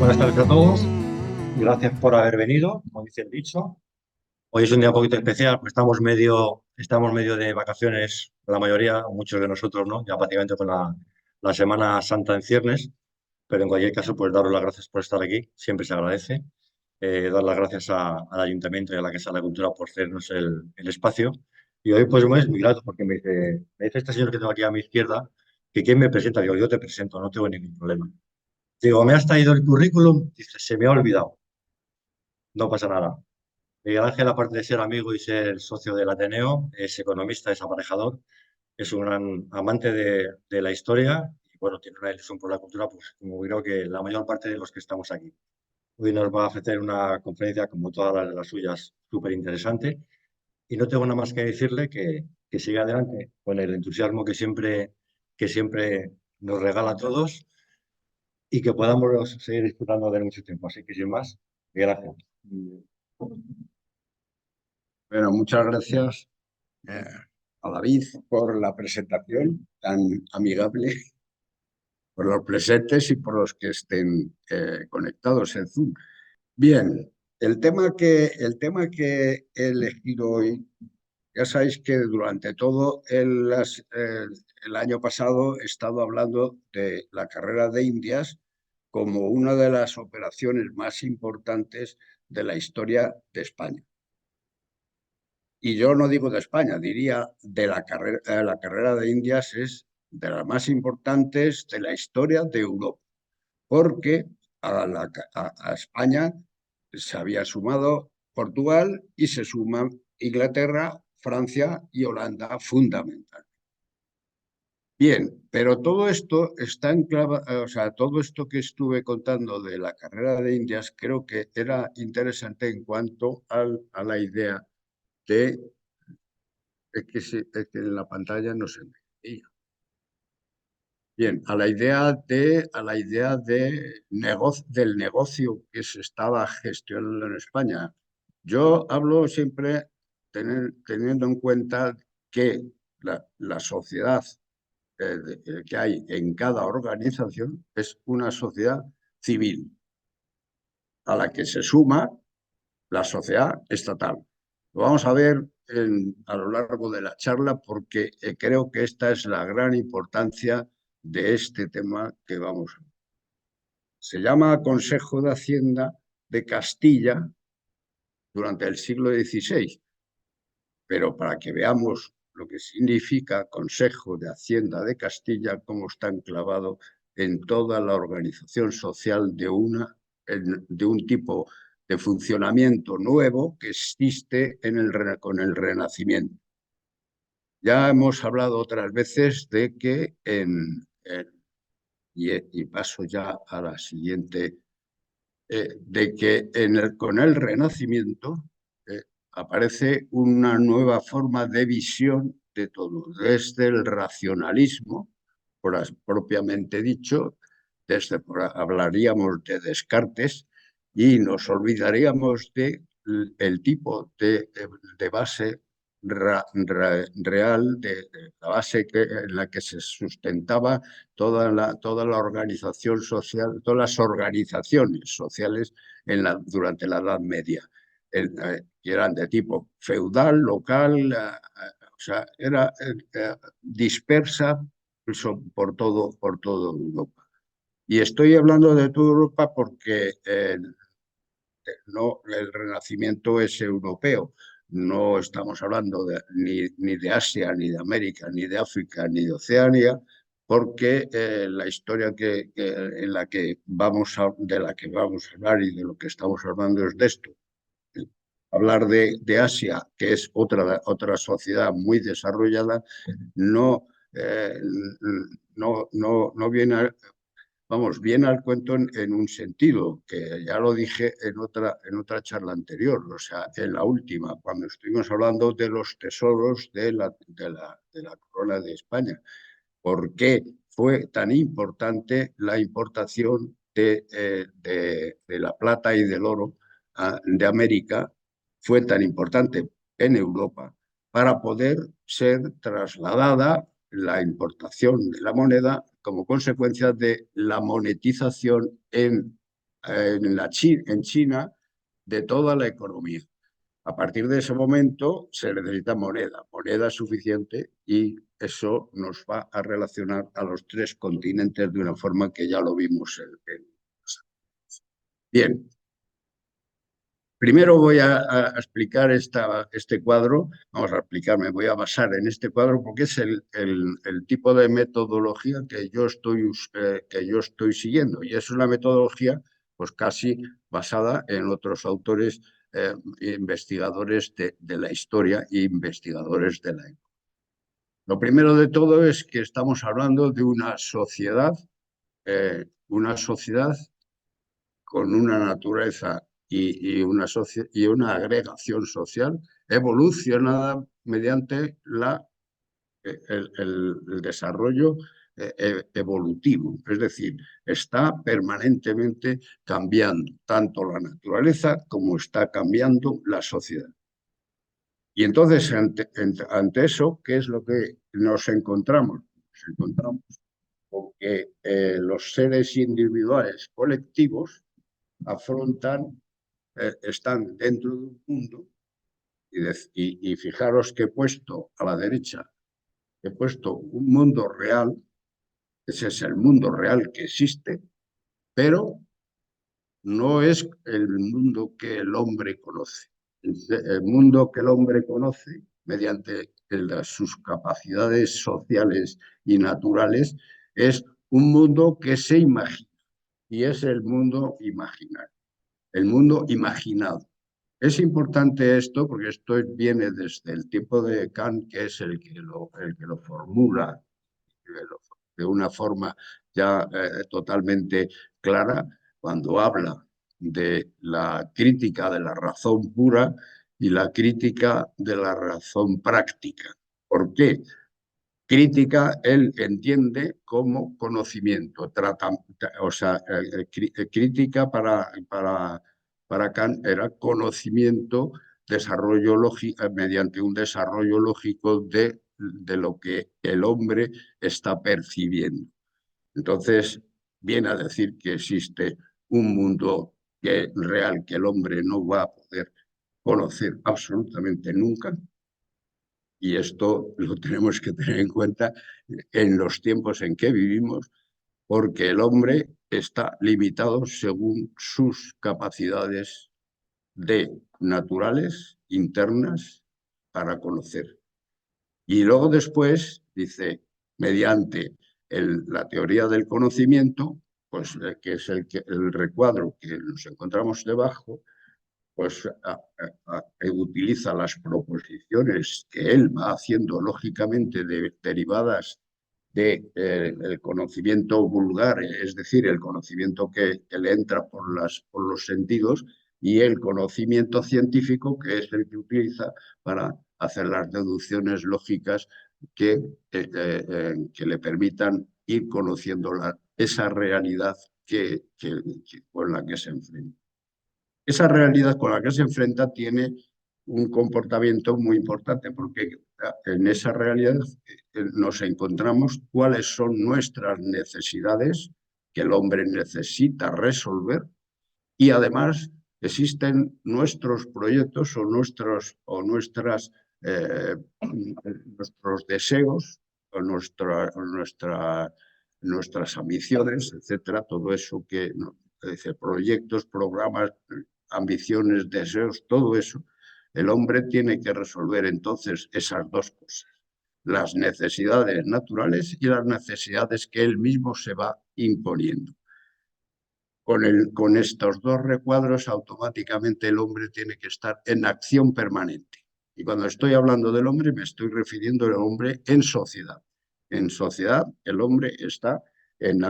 Buenas tardes a todos. Gracias por haber venido, como dice el dicho. Hoy es un día un poquito especial, pues estamos medio de vacaciones, la mayoría, o muchos de nosotros, ¿no? Ya prácticamente con la Semana Santa en ciernes, pero en cualquier caso, pues daros las gracias por estar aquí, siempre se agradece. Dar las gracias al Ayuntamiento y a la Casa de la Cultura por cedernos el espacio. Y hoy, pues, me es muy grato porque me dice este señor que tengo aquí a mi izquierda que quién me presenta. Digo, yo te presento, no tengo ningún problema. Digo, ¿me has traído el currículum? Dice, se me ha olvidado. No pasa nada. Miguel Ángel, aparte de ser amigo y ser socio del Ateneo, es economista, es aparejador, es un gran amante de la historia y, bueno, tiene una ilusión por la cultura, pues como creo que la mayor parte de los que estamos aquí. Hoy nos va a ofrecer una conferencia, como todas las suyas, súper interesante y no tengo nada más que decirle que siga adelante con el entusiasmo que siempre nos regala a todos y que podamos seguir disfrutando de él mucho tiempo. Así que sin más, gracias. Bueno, muchas gracias eh, a David por la presentación tan amigable, por los presentes y por los que estén conectados en Zoom. Bien, el tema que he elegido hoy, ya sabéis que durante todo el año pasado he estado hablando de la carrera de Indias como una de las operaciones más importantes de la historia de España. Y yo no digo de España, diría de la carrera de Indias es de las más importantes de la historia de Europa, porque a España se había sumado Portugal y se suman Inglaterra, Francia y Holanda fundamental. Bien, pero todo esto está o sea, todo esto que estuve contando de la carrera de Indias creo que era interesante en cuanto a la idea de es que en la pantalla no se veía. Bien, del negocio que se estaba gestionando en España. Yo hablo siempre teniendo en cuenta que la sociedad que hay en cada organización es una sociedad civil, a la que se suma la sociedad estatal. Lo vamos a ver a lo largo de la charla porque creo que esta es la gran importancia de este tema que vamos a ver. Se llama Consejo de Hacienda de Castilla durante el siglo XVI, pero para que veamos lo que significa Consejo de Hacienda de Castilla, cómo está enclavado en toda la organización social de un tipo de funcionamiento nuevo que existe con el Renacimiento. Ya hemos hablado otras veces de que y paso ya a la siguiente, de que con el Renacimiento aparece una nueva forma de visión de todo, desde el racionalismo, propiamente dicho, hablaríamos de Descartes y nos olvidaríamos el tipo de base real, de la base en la que se sustentaba toda la organización social, todas las organizaciones sociales durante la Edad Media, que eran de tipo feudal, local, o sea, era dispersa por todo Europa. Y estoy hablando de toda Europa porque no, el Renacimiento es europeo. No estamos hablando ni de Asia, ni de América, ni de África, ni de Oceanía, porque la historia de la que vamos a hablar y de lo que estamos hablando es de esto. Hablar de Asia, que es otra sociedad muy desarrollada, no, eh, no viene vamos, viene al cuento en un sentido, que ya lo dije en otra charla anterior, o sea, en la última, cuando estuvimos hablando de los tesoros de la corona de España. ¿Por qué fue tan importante la importación de la plata y del oro de América? Fue tan importante en Europa para poder ser trasladada la importación de la moneda como consecuencia de la monetización en en China de toda la economía. A partir de ese momento se necesita moneda suficiente y eso nos va a relacionar a los tres continentes de una forma que ya lo vimos. Bien, primero voy a explicar este cuadro, vamos a explicar, me voy a basar en este cuadro porque es el tipo de metodología que yo estoy siguiendo y es una metodología pues casi basada en otros autores, investigadores de la historia e investigadores de la época. Lo primero de todo es que estamos hablando de una sociedad con una naturaleza y una agregación social evolucionada mediante el desarrollo evolutivo. Es decir, está permanentemente cambiando tanto la naturaleza como está cambiando la sociedad. Y entonces, ante eso, ¿qué es lo que nos encontramos? Nos encontramos con que los seres individuales colectivos están dentro de un mundo y fijaros que he puesto a la derecha, he puesto un mundo real, ese es el mundo real que existe, pero no es el mundo que el hombre conoce. El mundo que el hombre conoce mediante sus capacidades sociales y naturales es un mundo que se imagina y es el mundo imaginario, el mundo imaginado. Es importante esto porque esto viene desde el tiempo de Kant, que es el que lo formula de una forma ya totalmente clara cuando habla de la crítica de la razón pura y la crítica de la razón práctica. ¿Por qué? Crítica, él entiende como conocimiento, o sea, crítica para Kant era conocimiento, desarrollo lógico, mediante un desarrollo lógico de lo que el hombre está percibiendo. Entonces, viene a decir que existe un mundo real que el hombre no va a poder conocer absolutamente nunca, y esto lo tenemos que tener en cuenta en los tiempos en que vivimos, porque el hombre está limitado según sus capacidades naturales, internas, para conocer. Y luego después dice, mediante la teoría del conocimiento, pues que es el recuadro que nos encontramos debajo, pues utiliza las proposiciones que él va haciendo lógicamente derivadas del conocimiento vulgar, es decir, el conocimiento que le entra por los sentidos, y el conocimiento científico, que es el que utiliza para hacer las deducciones lógicas que le permitan ir conociendo esa realidad con la que se enfrenta. Esa realidad con la que se enfrenta tiene un comportamiento muy importante, porque en esa realidad nos encontramos cuáles son nuestras necesidades que el hombre necesita resolver, y además existen nuestros proyectos nuestros deseos o nuestras ambiciones, etcétera, todo eso que dice proyectos, programas, ambiciones, deseos, todo eso. El hombre tiene que resolver entonces esas dos cosas: las necesidades naturales y las necesidades que él mismo se va imponiendo. Con estos dos recuadros, automáticamente el hombre tiene que estar en acción permanente. Y cuando estoy hablando del hombre, me estoy refiriendo al hombre en sociedad. En sociedad, el hombre está en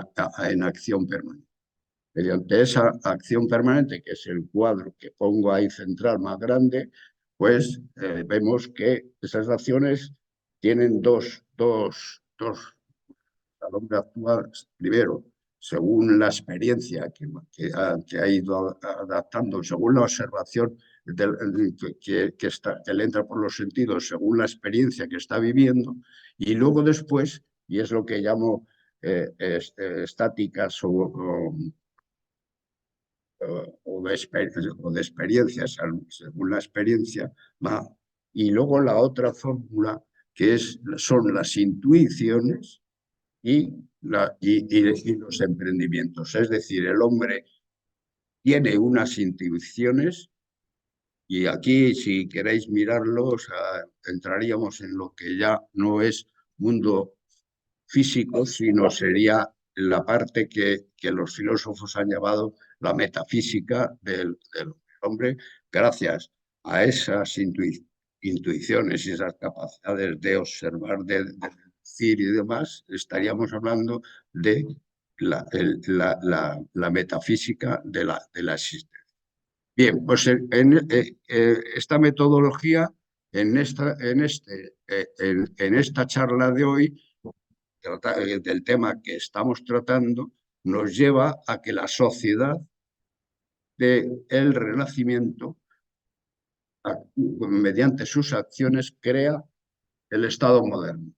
acción permanente. Mediante esa acción permanente, que es el cuadro que pongo ahí central más grande, pues vemos que esas acciones tienen el hombre actúa primero según la experiencia que ha ido adaptando, según la observación que le entra por los sentidos, según la experiencia que está viviendo, y luego después, y es lo que llamo estáticas o de experiencias, según la experiencia, va. Y luego la otra fórmula, son las intuiciones y los emprendimientos. Es decir, el hombre tiene unas intuiciones y aquí, si queréis mirarlo, o sea, entraríamos en lo que ya no es mundo físico, sino sería la parte que los filósofos han llamado la metafísica del hombre, gracias a esas intuiciones y esas capacidades de observar, de decir y demás, estaríamos hablando de la metafísica de la existencia. Bien, pues esta metodología, en esta charla de hoy, del tema que estamos tratando, nos lleva a que la sociedad del Renacimiento, mediante sus acciones, crea el Estado moderno.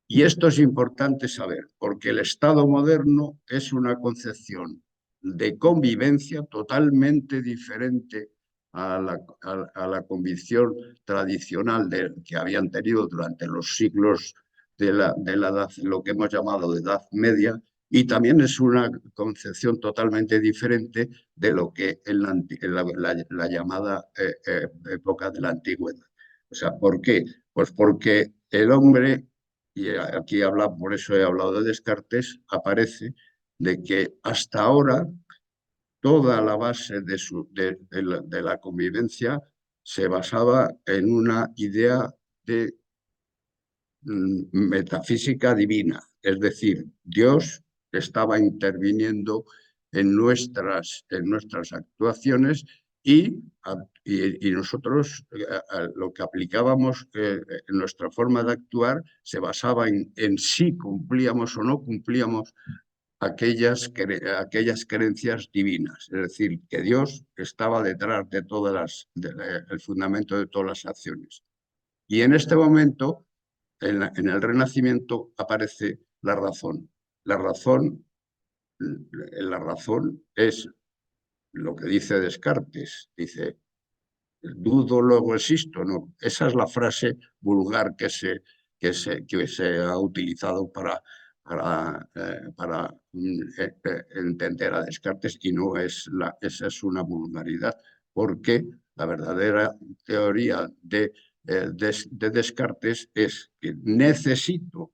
Y esto es importante saber, porque el Estado moderno es una concepción de convivencia totalmente diferente a la convicción tradicional que habían tenido durante los siglos de la edad, lo que hemos llamado de Edad Media, y también es una concepción totalmente diferente de lo que en la llamada época de la antigüedad. O sea, ¿por qué? Pues porque el hombre, y aquí por eso he hablado de Descartes, aparece de que hasta ahora toda la base de la convivencia se basaba en una idea de metafísica divina, es decir, Dios estaba interviniendo en nuestras actuaciones y nosotros lo que aplicábamos en nuestra forma de actuar se basaba en si cumplíamos o no cumplíamos aquellas creencias divinas, es decir, que Dios estaba detrás de el fundamento de todas las acciones. Y en este momento, en el Renacimiento, aparece la razón. La razón es lo que dice Descartes. Dice, dudo, luego existo. No, esa es la frase vulgar que se ha utilizado para entender a Descartes, y no esa es una vulgaridad, porque la verdadera teoría de Descartes es que necesito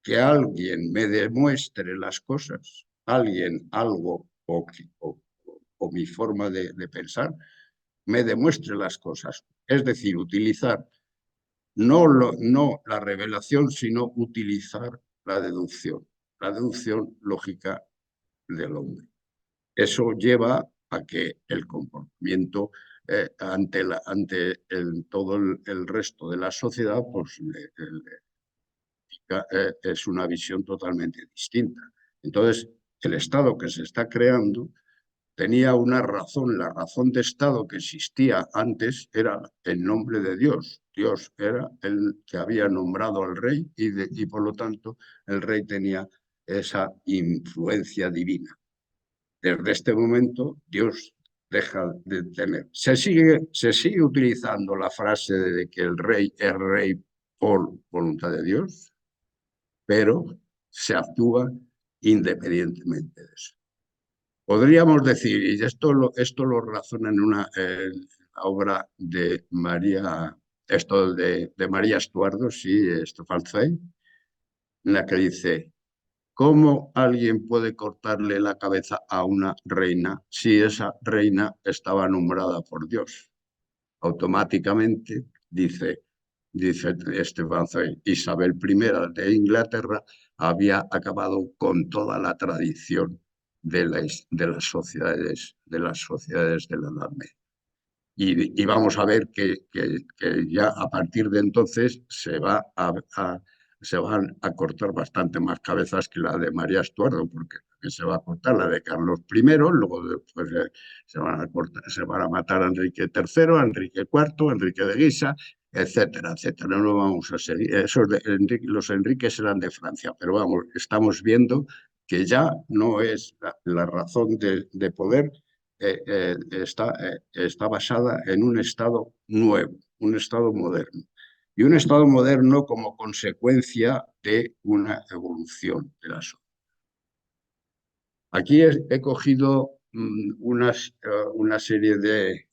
que alguien me demuestre las cosas, alguien, algo o mi forma de pensar, me demuestre las cosas. Es decir, utilizar no la revelación, sino utilizar la deducción lógica del hombre. Eso lleva a que el comportamiento ante todo el resto de la sociedad pues, es una visión totalmente distinta. Entonces, el Estado que se está creando tenía una razón. La razón de Estado que existía antes era el nombre de Dios. Dios era el que había nombrado al rey y por lo tanto el rey tenía esa influencia divina. Desde este momento Dios deja de tener. Se sigue utilizando la frase de que el rey es rey por voluntad de Dios, pero se actúa independientemente de eso. Podríamos decir, y esto lo razona en una obra de María, de María Estuardo, sí, Stefan Zweig, en la que dice, ¿cómo alguien puede cortarle la cabeza a una reina si esa reina estaba nombrada por Dios? Automáticamente, dice Stefan Zweig, Isabel I de Inglaterra había acabado con toda la tradición de las sociedades de la Edad Media. Y vamos a ver que ya a partir de entonces se van a cortar bastante más cabezas que la de María Estuardo, porque se va a cortar la de Carlos I, luego después se van a matar a Enrique III, a Enrique IV, a Enrique de Guisa, etcétera, etcétera. No vamos a seguir. Los Enriques eran de Francia, pero vamos, estamos viendo que ya no es la razón de poder, está basada en un Estado nuevo, un Estado moderno. Y un Estado moderno como consecuencia de una evolución de la sociedad. Aquí he cogido una serie de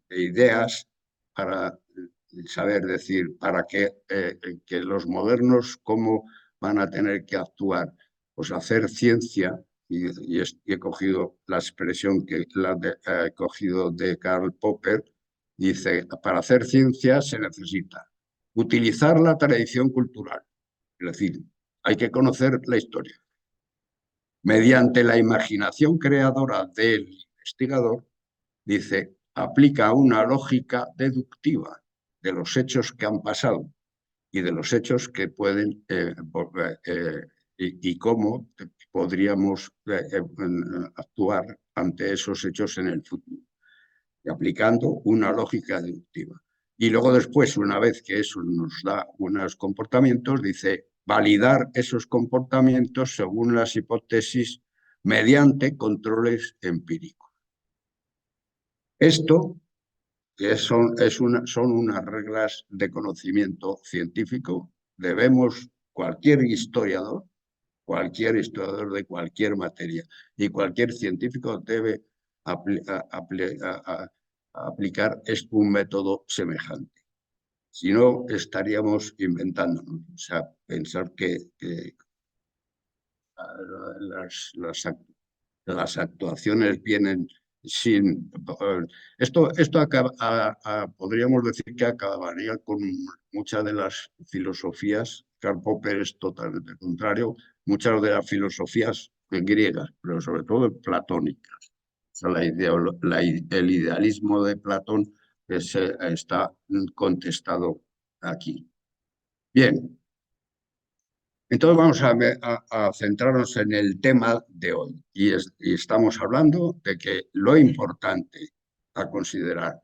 ideas para saber decir, para que los modernos cómo van a tener que actuar. Pues hacer ciencia, y he cogido la expresión que he cogido de Karl Popper, dice, para hacer ciencia se necesita utilizar la tradición cultural, es decir, hay que conocer la historia. Mediante la imaginación creadora del investigador, dice, aplica una lógica deductiva de los hechos que han pasado y de los hechos que pueden y cómo podríamos actuar ante esos hechos en el futuro, y aplicando una lógica deductiva. Y luego después, una vez que eso nos da unos comportamientos, dice validar esos comportamientos según las hipótesis mediante controles empíricos. Esto son unas reglas de conocimiento científico. Debemos, cualquier historiador de cualquier materia y cualquier científico debe aplicar un método semejante. Si no, estaríamos inventándonos. O sea, pensar que las actuaciones vienen sin... Esto podríamos decir que acabaría con muchas de las filosofías. Karl Popper es totalmente contrario. Muchas de las filosofías griegas, pero sobre todo platónicas. O sea, el idealismo de Platón está contestado aquí. Bien, entonces vamos a centrarnos en el tema de hoy y estamos hablando de que lo importante a considerar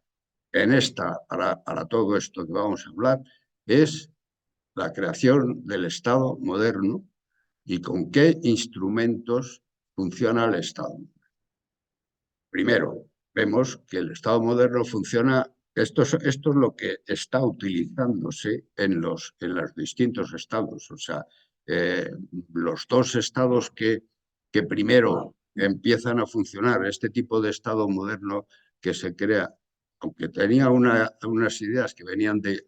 para todo esto que vamos a hablar es la creación del Estado moderno y con qué instrumentos funciona el Estado. Primero, vemos que el Estado moderno funciona, esto es lo que está utilizándose en los distintos estados, o sea, los dos estados que primero empiezan a funcionar, este tipo de Estado moderno que se crea, aunque tenía unas ideas que venían de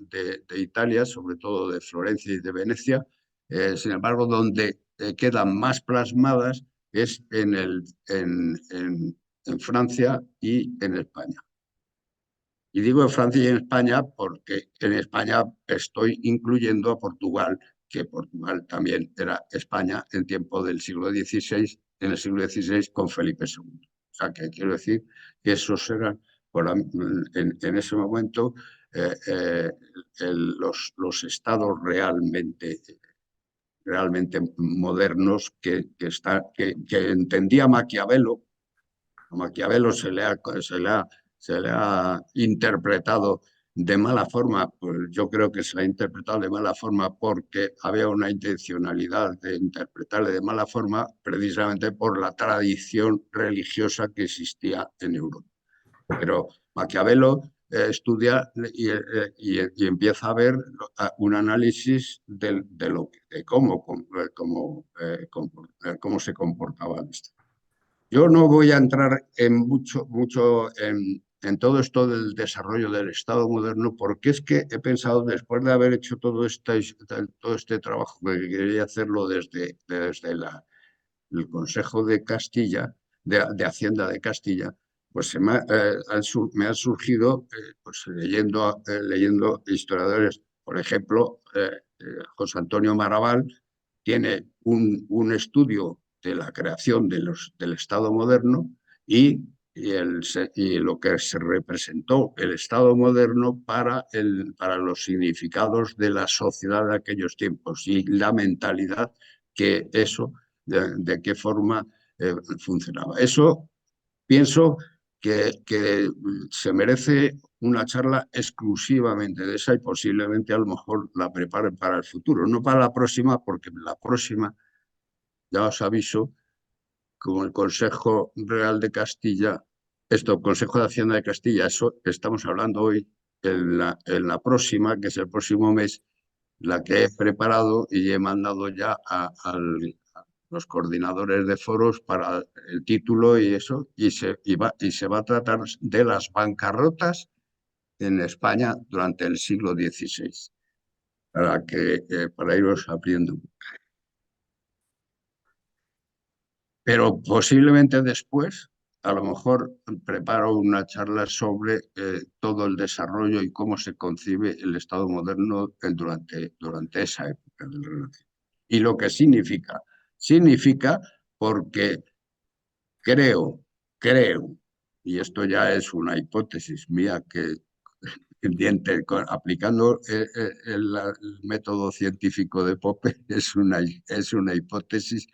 Italia, sobre todo de Florencia y de Venecia, sin embargo, donde quedan más plasmadas es en Francia y en España. Y digo en Francia y en España porque en España estoy incluyendo a Portugal, que Portugal también era España en tiempo del siglo XVI, en el siglo XVI con Felipe II. O sea, que quiero decir que esos eran, en ese momento, los estados realmente modernos que entendía Maquiavelo. A Maquiavelo se le ha interpretado de mala forma, pues yo creo que se le ha interpretado de mala forma porque había una intencionalidad de interpretarle de mala forma precisamente por la tradición religiosa que existía en Europa. Pero Maquiavelo estudia y empieza a ver un análisis de cómo se comportaba esto. Yo no voy a entrar mucho en todo esto del desarrollo del Estado moderno, porque es que he pensado, después de haber hecho todo este trabajo, que quería hacerlo desde el Consejo de Castilla, de Hacienda de Castilla, pues me ha surgido, pues leyendo historiadores, por ejemplo, José Antonio Maraval tiene un estudio de la creación del Estado moderno y lo que se representó el Estado moderno para los significados de la sociedad de aquellos tiempos y la mentalidad que de qué forma funcionaba. Eso pienso que se merece una charla exclusivamente de esa y posiblemente a lo mejor la preparen para el futuro. No para la próxima, porque la próxima, ya os aviso, como el Consejo Real de Castilla, Consejo de Hacienda de Castilla, eso estamos hablando hoy, en la próxima, que es el próximo mes, la que he preparado y he mandado ya a los coordinadores de foros para el título y eso, y se va a tratar de las bancarrotas en España durante el siglo XVI, para iros abriendo. Pero posiblemente después, a lo mejor preparo una charla sobre todo el desarrollo y cómo se concibe el Estado moderno durante esa época del Renacimiento. Y lo que significa porque creo, y esto ya es una hipótesis mía que aplicando el método científico de Popper es una hipótesis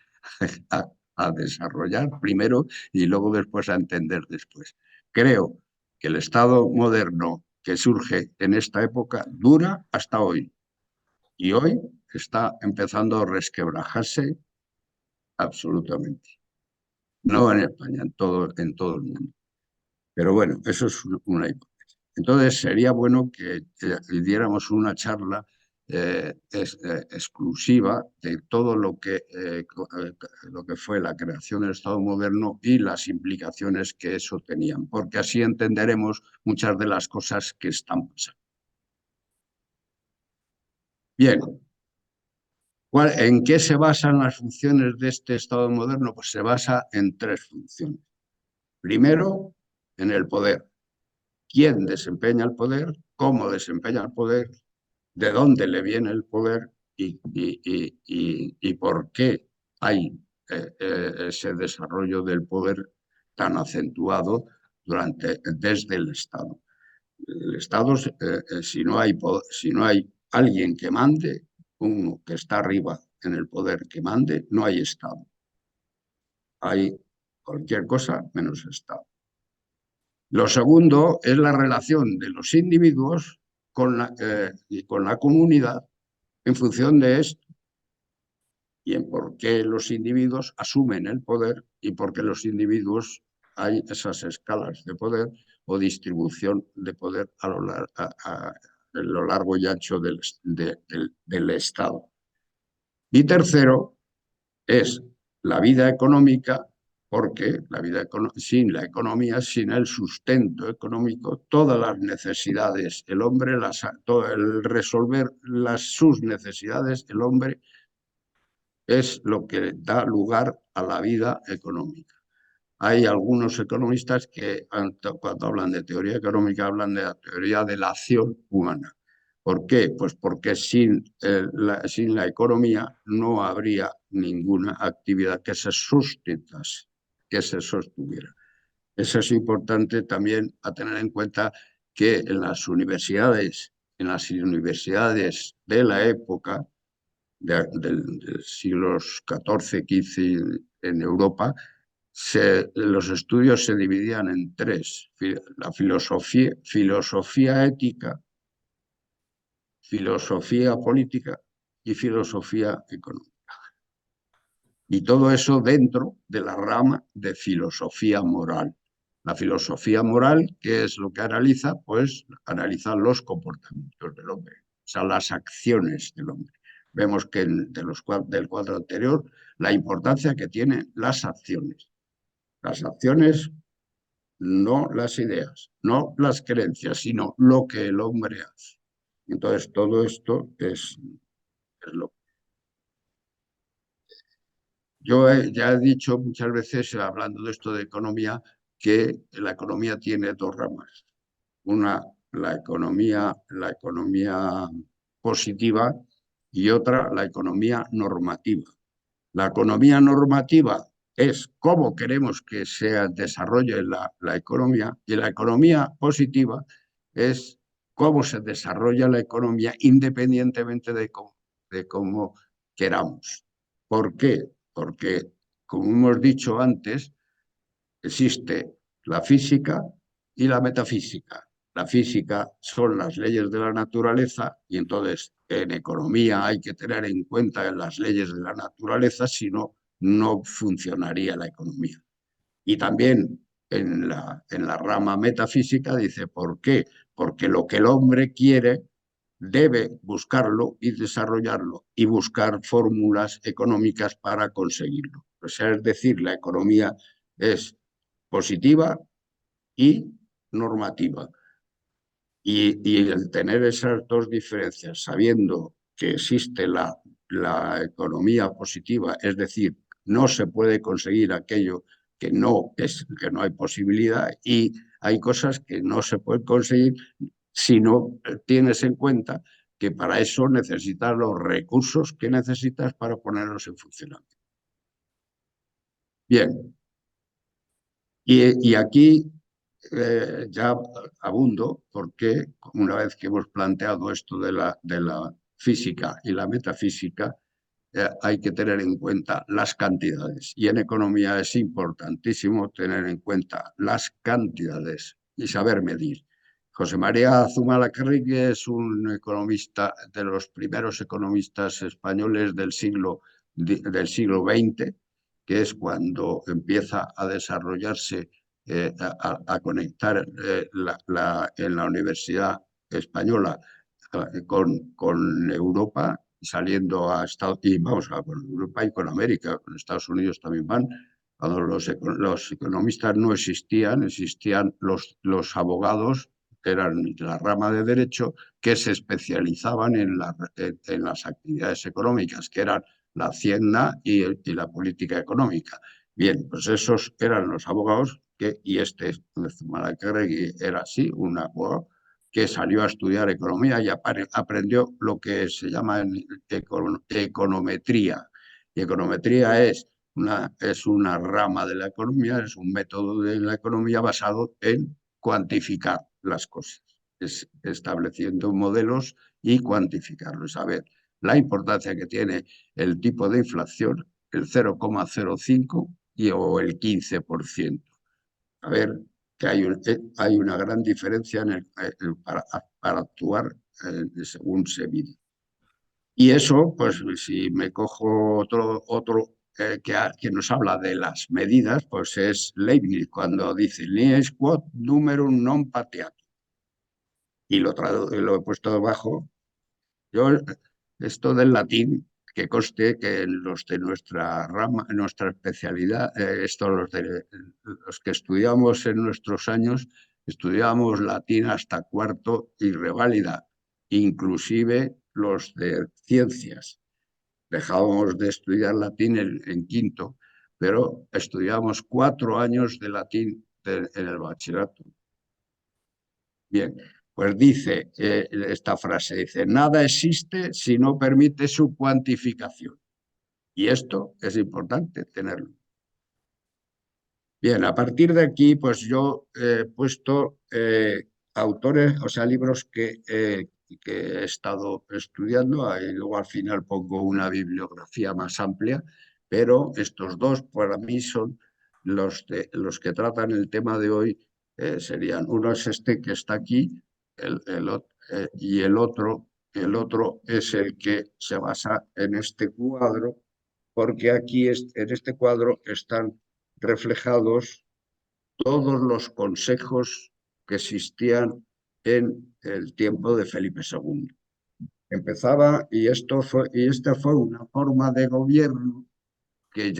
a, a desarrollar primero y luego después a entender después. Creo que el Estado moderno que surge en esta época dura hasta hoy y hoy está empezando a resquebrajarse absolutamente. No en España, en todo el mundo. Pero bueno, eso es una hipótesis. Entonces sería bueno que diéramos una charla exclusiva de todo lo que fue la creación del Estado moderno y las implicaciones que eso tenían, porque así entenderemos muchas de las cosas que están pasando. Bien, ¿en qué se basan las funciones de este Estado moderno? Pues se basa en tres funciones. Primero, en el poder. ¿Quién desempeña el poder? ¿Cómo desempeña el poder? ¿De dónde le viene el poder? Y por qué hay ese desarrollo del poder tan acentuado desde el Estado. El Estado, si no hay alguien que mande, uno que está arriba en el poder que mande, no hay Estado. Hay cualquier cosa menos Estado. Lo segundo es la relación de los individuos y con la comunidad en función de esto y en por qué los individuos asumen el poder y por qué los individuos hay esas escalas de poder o distribución de poder a lo largo y ancho del Estado. Y tercero es la vida económica, porque sin la economía, sin el sustento económico, todas las necesidades, el resolver sus necesidades, el hombre es lo que da lugar a la vida económica. Hay algunos economistas que cuando hablan de teoría económica hablan de la teoría de la acción humana. ¿Por qué? Pues porque sin la economía no habría ninguna actividad que se sustentase, que se sostuviera. Eso es importante también a tener en cuenta que en las universidades de la época, de siglos XIV, XV en Europa, los estudios se dividían en tres: la filosofía ética, filosofía política y filosofía económica. Y todo eso dentro de la rama de filosofía moral. La filosofía moral, ¿qué es lo que analiza? Pues analiza los comportamientos del hombre, o sea, las acciones del hombre. Vemos que del cuadro anterior la importancia que tienen las acciones. Las acciones, no las ideas, no las creencias, sino lo que el hombre hace. Entonces, todo esto es lo. Ya he dicho muchas veces, hablando de esto de economía, que la economía tiene dos ramas. Una, la economía positiva, y otra, la economía normativa. La economía normativa es cómo queremos que se desarrolle la economía, y la economía positiva es cómo se desarrolla la economía independientemente de cómo queramos. ¿Por qué? Porque, como hemos dicho antes, existe la física y la metafísica. La física son las leyes de la naturaleza y entonces en economía hay que tener en cuenta las leyes de la naturaleza, si no, no funcionaría la economía. Y también en la rama metafísica dice, ¿por qué? Porque lo que el hombre quiere debe buscarlo y desarrollarlo y buscar fórmulas económicas para conseguirlo. O sea, es decir, la economía es positiva y normativa. Y el tener esas dos diferencias, sabiendo que existe la economía positiva, es decir, no se puede conseguir aquello que no hay posibilidad, y hay cosas que no se pueden conseguir si no tienes en cuenta que para eso necesitas los recursos que necesitas para ponerlos en funcionamiento. Bien, y aquí ya abundo porque una vez que hemos planteado esto de la física y la metafísica, hay que tener en cuenta las cantidades. Y en economía es importantísimo tener en cuenta las cantidades y saber medir. José María Zumalacárregui es un economista, de los primeros economistas españoles del siglo XX, que es cuando empieza a desarrollarse, a conectar en la Universidad Española con Europa, saliendo a Estados Unidos, y vamos, con Europa y con América, con Estados Unidos también van. Cuando los economistas no existían, existían los abogados, que eran la rama de derecho, que se especializaban en las actividades económicas, que eran la hacienda y la política económica. Bien, pues esos eran los abogados, y este Zumalacárregui era así, un abogado que salió a estudiar economía y aprendió lo que se llama econometría. Y econometría es una rama de la economía, es un método de la economía basado en cuantificar las cosas, es estableciendo modelos y cuantificarlos. A ver, la importancia que tiene el tipo de inflación, el 0,05 o el 15%. A ver, que hay una gran diferencia para actuar según se mide. Y eso, pues si me cojo otro que nos habla de las medidas, pues es Leibniz, cuando dice «Nies quod numerum non pateatur». Y lo he puesto debajo. Yo, esto del latín, que conste que los de nuestra rama, nuestra especialidad, los que estudiamos en nuestros años, estudiamos latín hasta cuarto y reválida, inclusive los de ciencias. Dejábamos de estudiar latín en quinto, pero estudiamos 4 años de latín en el bachillerato. Bien, pues dice esta frase, dice, nada existe si no permite su cuantificación. Y esto es importante tenerlo. Bien, a partir de aquí, pues yo he puesto autores, o sea, libros que he estado estudiando, y luego al final pongo una bibliografía más amplia, pero estos dos para mí son los que tratan el tema de hoy. Serían, uno es este que está aquí, y el otro es el que se basa en este cuadro, porque aquí en este cuadro están reflejados todos los consejos que existían en el tiempo de Felipe II. Empezaba, y esta fue una forma de gobierno que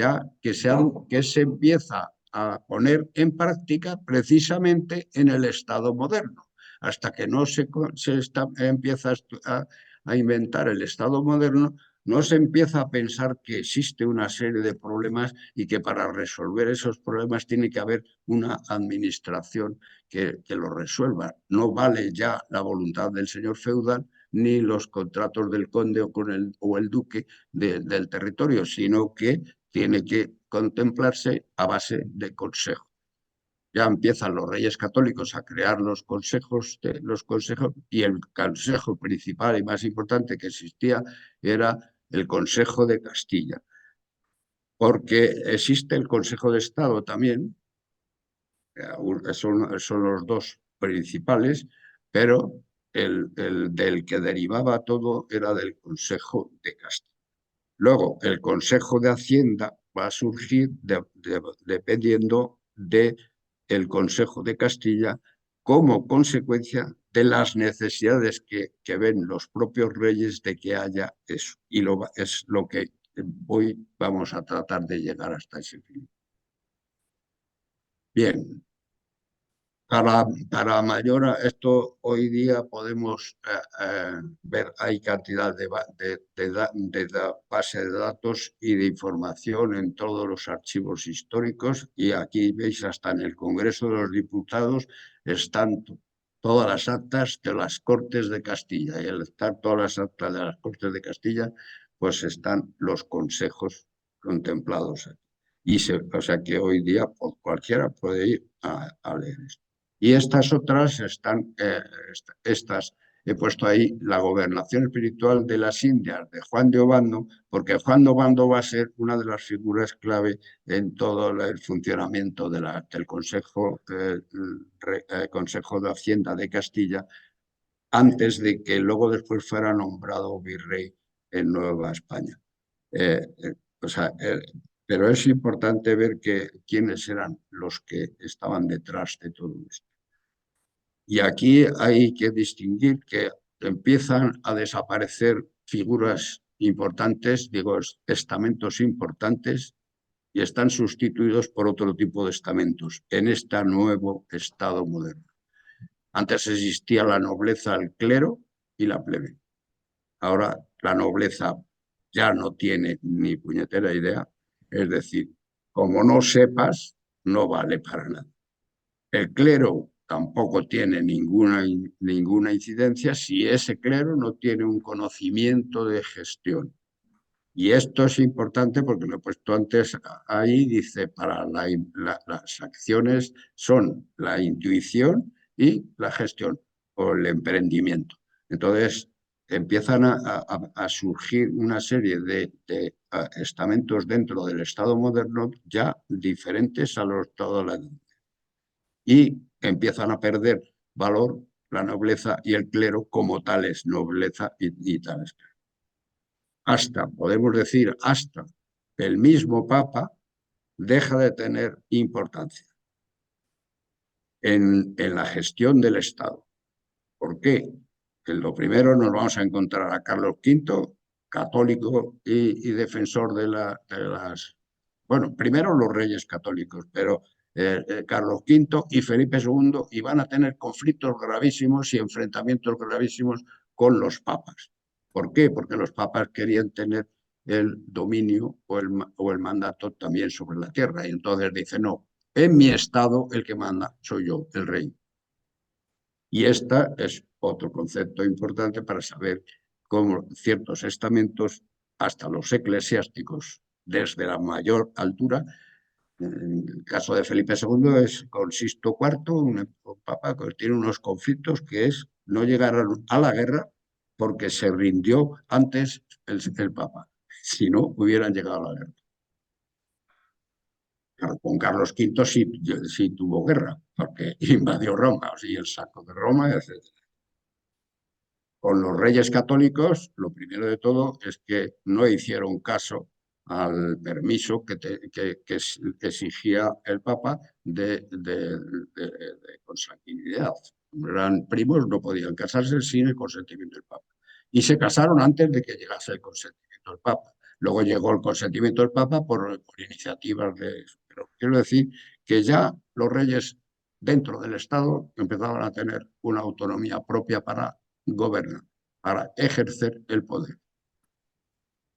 se empieza a poner en práctica precisamente en el Estado moderno. Hasta que no empieza a inventar el Estado moderno, no se empieza a pensar que existe una serie de problemas y que para resolver esos problemas tiene que haber una administración que lo resuelva. No vale ya la voluntad del señor feudal ni los contratos del conde o el duque del territorio, sino que tiene que contemplarse a base de consejo. Ya empiezan los reyes católicos a crear los consejos, y el consejo principal y más importante que existía era el Consejo de Castilla, porque existe el Consejo de Estado también, Son los dos principales, pero el del que derivaba todo era del Consejo de Castilla. Luego, el Consejo de Hacienda va a surgir dependiendo del Consejo de Castilla como consecuencia de las necesidades que ven los propios reyes de que haya eso. Y es lo que hoy vamos a tratar de llegar hasta ese fin. Bien, para mayor esto hoy día podemos ver, hay cantidad de base de datos y de información en todos los archivos históricos y aquí veis hasta en el Congreso de los Diputados están todas las actas de las Cortes de Castilla y al estar todas las actas de las Cortes de Castilla pues están los consejos contemplados aquí. O sea que hoy día pues, cualquiera puede ir a leer esto. Y estas otras están, estas he puesto ahí la gobernación espiritual de las Indias de Juan de Obando, porque Juan de Obando va a ser una de las figuras clave en todo el funcionamiento del Consejo de Hacienda de Castilla, antes de que luego después fuera nombrado virrey en Nueva España. O sea, pero es importante ver quiénes eran los que estaban detrás de todo esto. Y aquí hay que distinguir que empiezan a desaparecer figuras importantes, digo, estamentos importantes, y están sustituidos por otro tipo de estamentos en este nuevo Estado moderno. Antes existía la nobleza, el clero y la plebe. Ahora la nobleza ya no tiene ni puñetera idea, es decir, como no sepas, no vale para nada. El clero tampoco tiene ninguna incidencia si ese clero no tiene un conocimiento de gestión. Y esto es importante porque lo he puesto antes ahí, dice, para las acciones son la intuición y la gestión o el emprendimiento. Entonces, empiezan a surgir una serie de estamentos dentro del Estado moderno ya diferentes a los toda la y empiezan a perder valor la nobleza y el clero como tales nobleza y tales. Hasta, podemos decir, hasta el mismo Papa deja de tener importancia en la gestión del Estado. ¿Por qué? En lo primero nos vamos a encontrar a Carlos V, católico y defensor de las... Bueno, primero los reyes católicos, pero Carlos V y Felipe II iban a tener conflictos gravísimos y enfrentamientos gravísimos con los papas. ¿Por qué? Porque los papas querían tener el dominio o el mandato también sobre la tierra. Y entonces dice, no, en mi estado el que manda soy yo, el rey. Y este es otro concepto importante para saber cómo ciertos estamentos, hasta los eclesiásticos, desde la mayor altura, en el caso de Felipe II es con Sixto IV, un papa que tiene unos conflictos que es no llegar a la guerra porque se rindió antes el papa, si no hubieran llegado a la guerra. Con Carlos V sí tuvo guerra, porque invadió Roma, y el saco de Roma, etc. Con los reyes católicos, lo primero de todo es que no hicieron caso al permiso que exigía el Papa de consanguinidad. Eran primos, no podían casarse sin el consentimiento del Papa. Y se casaron antes de que llegase el consentimiento del Papa. Luego llegó el consentimiento del Papa por iniciativas de... Pero quiero decir que ya los reyes dentro del Estado empezaban a tener una autonomía propia para gobernar, para ejercer el poder.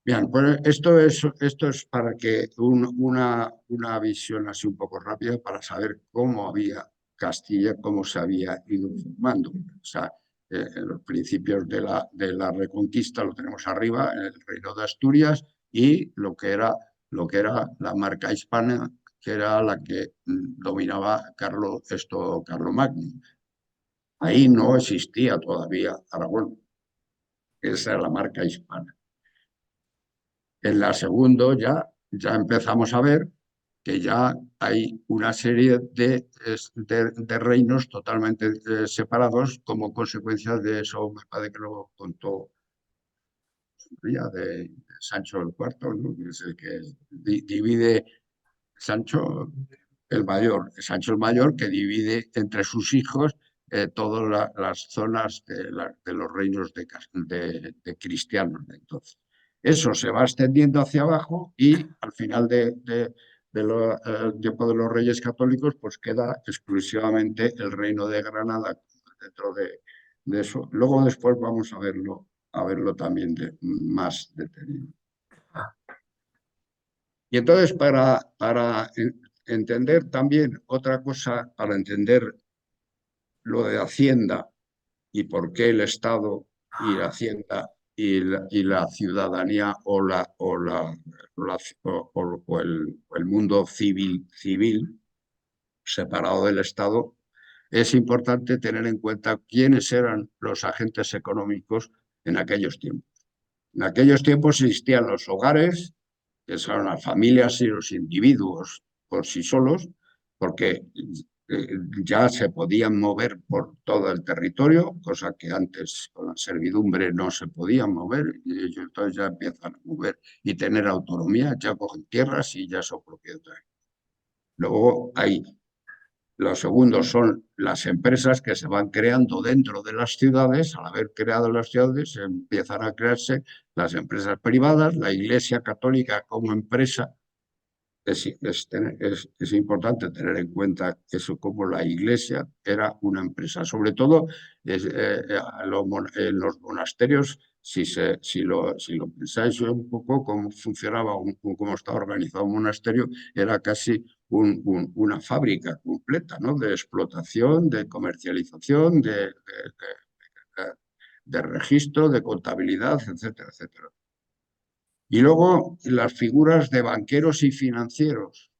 Bien, pues esto es para que una visión así un poco rápida para saber cómo había Castilla, cómo se había ido formando. O sea, en los principios de la Reconquista lo tenemos arriba, en el Reino de Asturias, y lo que era la marca hispana, que era la que dominaba Carlomagno. Ahí no existía todavía Aragón. Esa es la marca hispana. En la segunda ya empezamos a ver que ya hay una serie de reinos totalmente separados como consecuencia de eso, me parece que lo contó de Sancho el Cuarto, ¿no? Que es el que divide Sancho Sancho el Mayor, que divide entre sus hijos todas las zonas de los reinos de cristianos de entonces. Eso se va extendiendo hacia abajo y al final tiempo de los reyes católicos, pues queda exclusivamente el reino de Granada dentro de eso. Luego después vamos a verlo también más detenido. Y entonces, para entender también otra cosa, para entender lo de Hacienda y por qué el Estado y la Hacienda y la ciudadanía o el mundo civil separado del Estado, es importante tener en cuenta quiénes eran los agentes económicos en aquellos tiempos. En aquellos tiempos existían los hogares, que son las familias y los individuos por sí solos, porque eh, ya se podían mover por todo el territorio, cosa que antes con la servidumbre no se podían mover, y ellos entonces ya empiezan a mover y tener autonomía, ya cogen tierras y ya son propietarios. Luego hay los segundos son las empresas que se van creando dentro de las ciudades. Al haber creado las ciudades, empiezan a crearse las empresas privadas, la Iglesia Católica como empresa. Es importante tener en cuenta eso, como la Iglesia era una empresa. Sobre todo en los monasterios, si lo pensáis un poco, cómo funcionaba, cómo estaba organizado un monasterio, era casi una fábrica completa, ¿no? De explotación, de comercialización, de registro, de contabilidad, etcétera, etcétera. Y luego las figuras de banqueros y financieros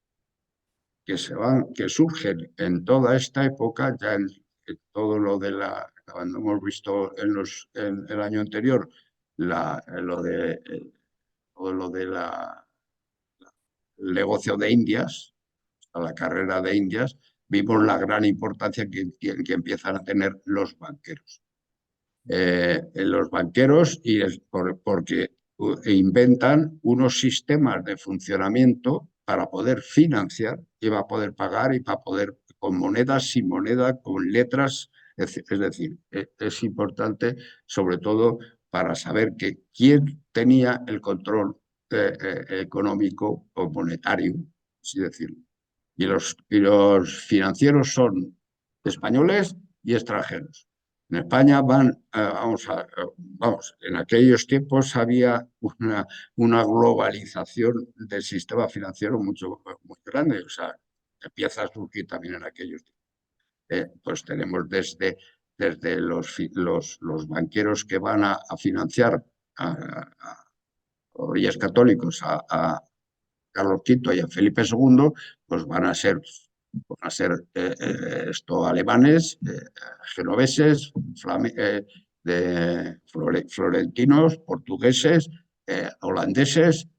que surgen en toda esta época, ya en todo lo de cuando hemos visto en el año anterior, todo lo de el negocio de Indias, a la carrera de Indias, vimos la gran importancia que empiezan a tener los banqueros. En los banqueros porque inventan unos sistemas de funcionamiento para poder financiar y va a poder pagar y para poder con monedas, sin moneda, con letras. Es decir, es importante sobre todo para saber quién tenía el control económico o monetario, así decirlo. Y los financieros son españoles y extranjeros. En España vamos, en aquellos tiempos había una globalización del sistema financiero muy grande, o sea, empieza a surgir también en aquellos tiempos. Pues tenemos desde los banqueros que van a financiar a reyes católicos, a Carlos V y a Felipe II, pues van a ser alemanes, genoveses, florentinos, portugueses, holandeses,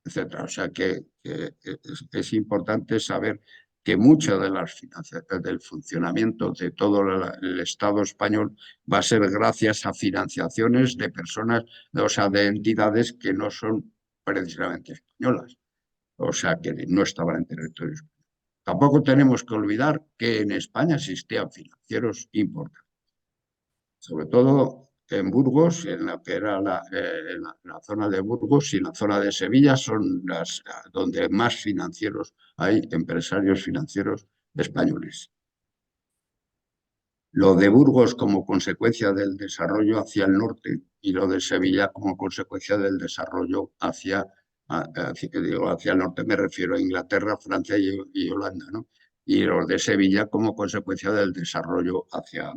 etcétera. O sea que es importante saber que mucho del funcionamiento de todo el Estado español va a ser gracias a financiaciones de personas, o sea, de entidades que no son precisamente españolas, o sea, que no estaban en territorio español. Tampoco tenemos que olvidar que en España existían financieros importantes, sobre todo en Burgos, en la que era la zona de Burgos y la zona de Sevilla son donde más financieros hay, empresarios financieros españoles. Lo de Burgos como consecuencia del desarrollo hacia el norte y lo de Sevilla como consecuencia del desarrollo hacia el norte, me refiero a Inglaterra, Francia y Holanda, ¿no? Y los de Sevilla como consecuencia del desarrollo hacia...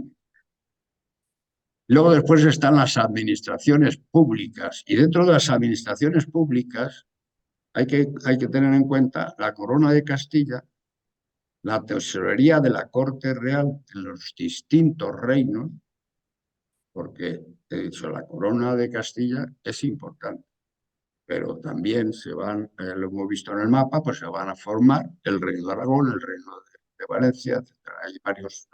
Luego después están las administraciones públicas y dentro de las administraciones públicas hay que tener en cuenta la Corona de Castilla, la tesorería de la Corte Real en los distintos reinos, porque he dicho, la Corona de Castilla es importante, pero también se van, lo hemos visto en el mapa, pues se van a formar el Reino de Aragón, el Reino de Valencia, etcétera. Hay varios,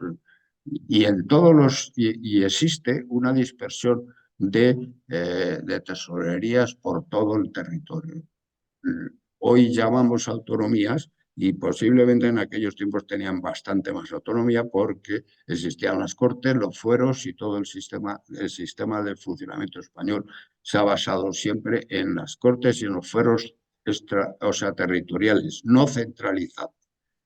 y en todos los, y existe una dispersión de tesorerías por todo el territorio. Hoy llamamos autonomías y posiblemente en aquellos tiempos tenían bastante más autonomía porque existían las cortes, los fueros y todo el sistema de funcionamiento español se ha basado siempre en las cortes y en los fueros o sea, territoriales, no centralizados.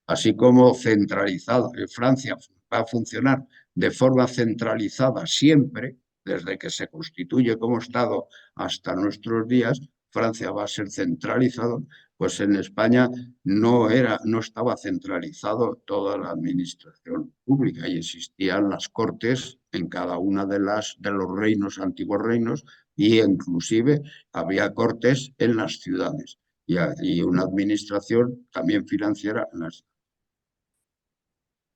Así como centralizado, Francia va a funcionar de forma centralizada siempre, desde que se constituye como Estado hasta nuestros días, Francia va a ser centralizado, pues en España no estaba centralizado toda la administración pública y existían las cortes en cada una de los reinos, antiguos reinos, y inclusive había cortes en las ciudades y una administración también financiera en las.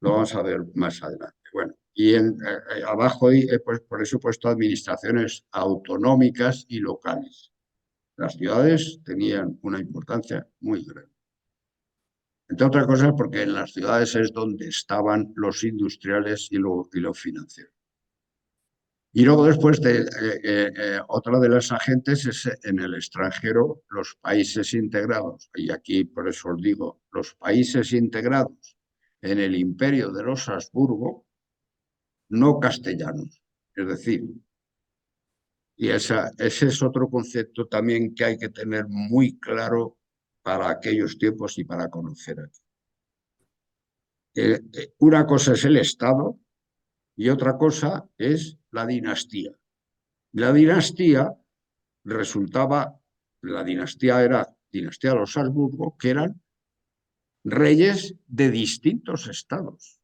Lo vamos a ver más adelante. Bueno, y abajo pues, por eso he puesto administraciones autonómicas y locales. Las ciudades tenían una importancia muy grande. Entre otras cosas porque en las ciudades es donde estaban los industriales y lo financiero. Y luego después otra de las agentes es en el extranjero, los países integrados. Y aquí por eso os digo, los países integrados en el imperio de los Habsburgo, no castellanos. Es decir, y ese es otro concepto también que hay que tener muy claro para aquellos tiempos y para conocer aquí. Una cosa es el Estado y otra cosa es la dinastía. La dinastía la dinastía era dinastía de los Habsburgo, que eran reyes de distintos estados.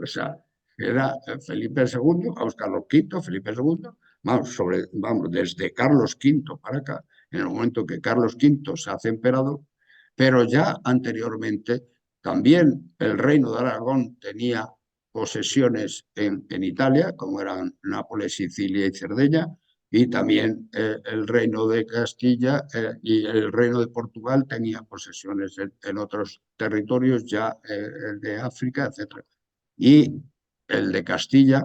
O sea, era Felipe II, vamos, Carlos V, Felipe II, vamos, desde Carlos V para acá, en el momento que Carlos V se hace emperador, pero ya anteriormente también el reino de Aragón tenía posesiones en Italia, como eran Nápoles, Sicilia y Cerdeña, y también el reino de Castilla y el reino de Portugal tenía posesiones en otros territorios ya de África, etc. Y el de Castilla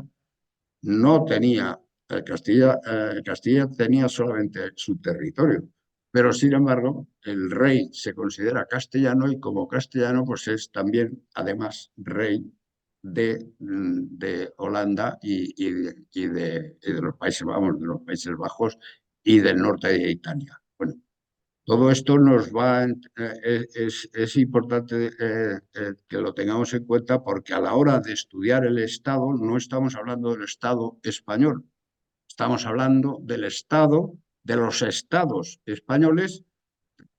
no tenía, Castilla tenía solamente su territorio, pero sin embargo el rey se considera castellano y como castellano pues es también además rey de Holanda y de los Países, vamos, de los Países Bajos y del norte de Italia. Bueno, todo esto es importante que lo tengamos en cuenta porque a la hora de estudiar el Estado no estamos hablando del Estado español, estamos hablando del Estado, de los estados españoles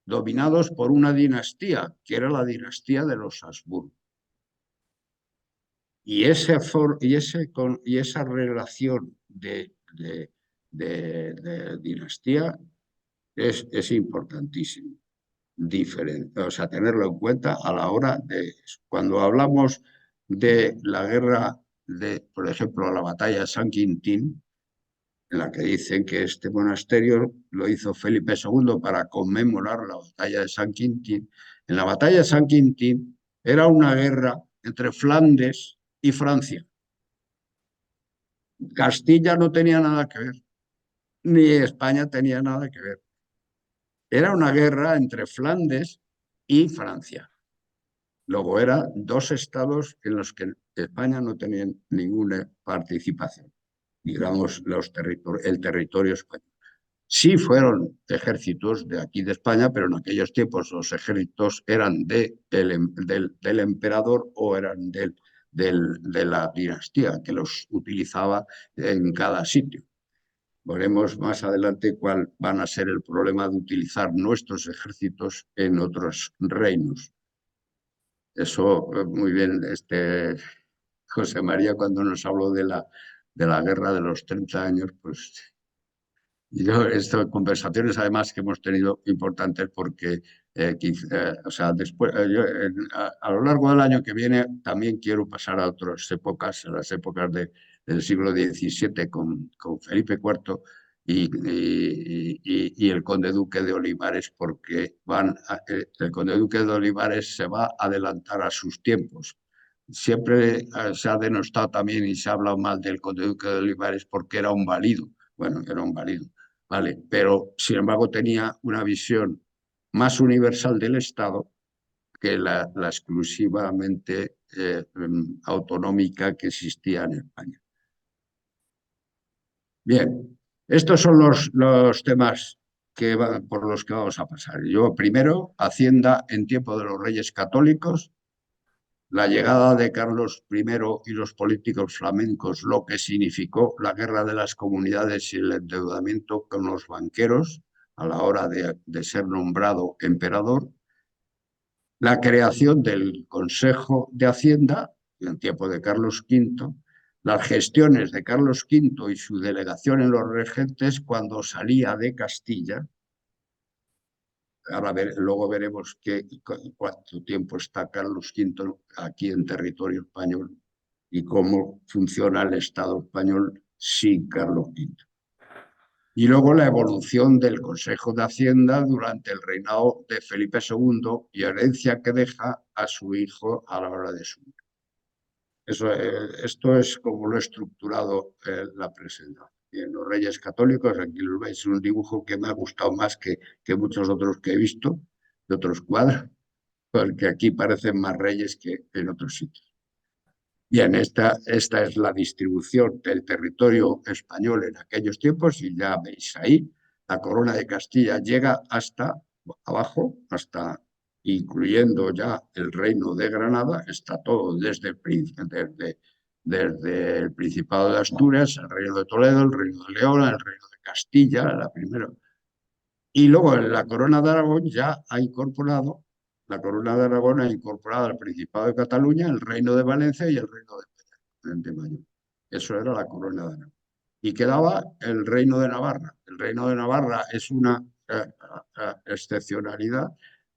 dominados por una dinastía, que era la dinastía de los Habsburgo. Y esa relación de dinastía es importantísimo. Diferente, o sea, tenerlo en cuenta a la hora de cuando hablamos de la guerra por ejemplo, la batalla de San Quintín, en la que dicen que este monasterio lo hizo Felipe II para conmemorar la batalla de San Quintín. En la batalla de San Quintín era una guerra entre Flandes y Francia. Castilla no tenía nada que ver, ni España tenía nada que ver. Era una guerra entre Flandes y Francia. Luego eran dos estados en los que España no tenía ninguna participación, digamos, el territorio español. Sí fueron ejércitos de aquí de España, pero en aquellos tiempos los ejércitos eran del emperador o eran de la dinastía que los utilizaba en cada sitio. Veremos más adelante cuál van a ser el problema de utilizar nuestros ejércitos en otros reinos. Eso, muy bien, José María, cuando nos habló de la guerra de los 30 años, pues estas conversaciones además que hemos tenido importantes porque, o sea, después, a lo largo del año que viene también quiero pasar a otras épocas, a las épocas del siglo XVII con Felipe IV y el conde duque de Olivares, porque el conde duque de Olivares se va a adelantar a sus tiempos. Siempre se ha denostado también y se ha hablado mal del conde duque de Olivares porque era un válido. Bueno, era un válido, vale, pero sin embargo tenía una visión más universal del Estado que la exclusivamente autonómica que existía en España. Bien, estos son los temas por los que vamos a pasar. Yo primero, Hacienda en tiempo de los Reyes Católicos, la llegada de Carlos I y los políticos flamencos, lo que significó la guerra de las comunidades y el endeudamiento con los banqueros a la hora de ser nombrado emperador, la creación del Consejo de Hacienda en tiempo de Carlos V, las gestiones de Carlos V y su delegación en los regentes cuando salía de Castilla. Ahora luego veremos cuánto tiempo está Carlos V aquí en territorio español y cómo funciona el Estado español sin Carlos V. Y luego la evolución del Consejo de Hacienda durante el reinado de Felipe II y herencia que deja a su hijo a la hora de su muerte. Esto es como lo he estructurado la presentación. En los Reyes Católicos, aquí lo veis, es un dibujo que me ha gustado más que muchos otros que he visto, de otros cuadros, porque aquí parecen más reyes que en otros sitios. Bien, esta es la distribución del territorio español en aquellos tiempos y ya veis ahí, la corona de Castilla llega hasta abajo, hasta incluyendo ya el reino de Granada, está todo desde el Principado de Asturias, el reino de Toledo, el reino de León, el reino de Castilla, la primera. Y luego la corona de Aragón ya ha incorporado, la corona de Aragón ha incorporado al Principado de Cataluña, el reino de Valencia y el reino de Mayo. Eso era la corona de Aragón. Y quedaba el reino de Navarra. El reino de Navarra es una excepcionalidad,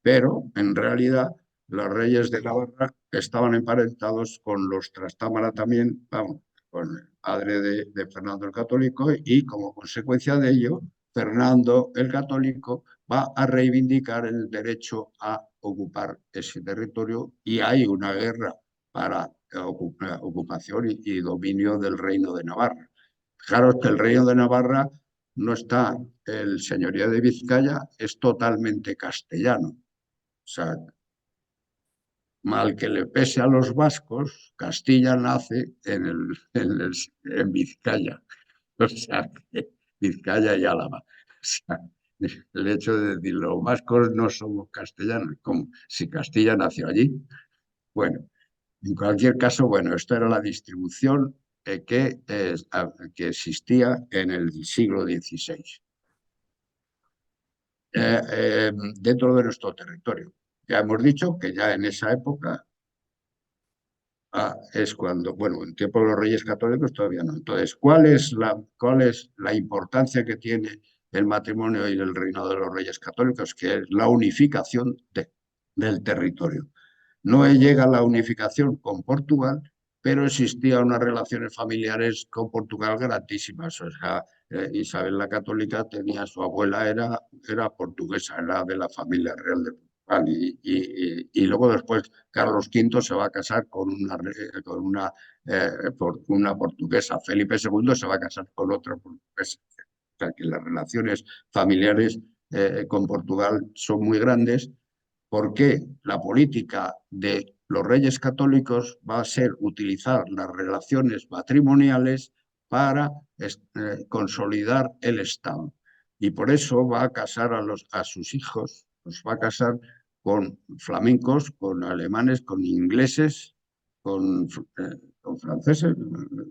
pero en realidad los reyes de Navarra estaban emparentados con los Trastámara también, vamos, con el padre de Fernando el Católico, y como consecuencia de ello, Fernando el Católico va a reivindicar el derecho a ocupar ese territorio y hay una guerra para ocupación y dominio del reino de Navarra. Fijaros que el reino de Navarra no está, el señorío de Vizcaya es totalmente castellano. O sea, mal que le pese a los vascos, Castilla nace en Vizcaya. O sea, Vizcaya y Álava. O sea, el hecho de decir los vascos no somos castellanos, como si Castilla nació allí. Bueno, en cualquier caso, bueno, esta era la distribución que existía en el siglo XVI dentro de nuestro territorio. Ya hemos dicho que ya en esa época es cuando, bueno, en tiempo de los Reyes Católicos todavía no. Entonces, cuál es la importancia que tiene el matrimonio y el reinado de los Reyes Católicos? Que es la unificación del territorio. No llega a la unificación con Portugal, pero existían unas relaciones familiares con Portugal grandísimas. O sea, Isabel la Católica tenía, su abuela era portuguesa, era de la familia real de Portugal. Y luego después Carlos V se va a casar con una portuguesa. Felipe II se va a casar con otra portuguesa. O sea, que las relaciones familiares con Portugal son muy grandes porque la política de los reyes católicos va a ser utilizar las relaciones matrimoniales para consolidar el Estado. Y por eso va a casar a sus hijos, los va a casar con flamencos, con alemanes, con ingleses, con franceses,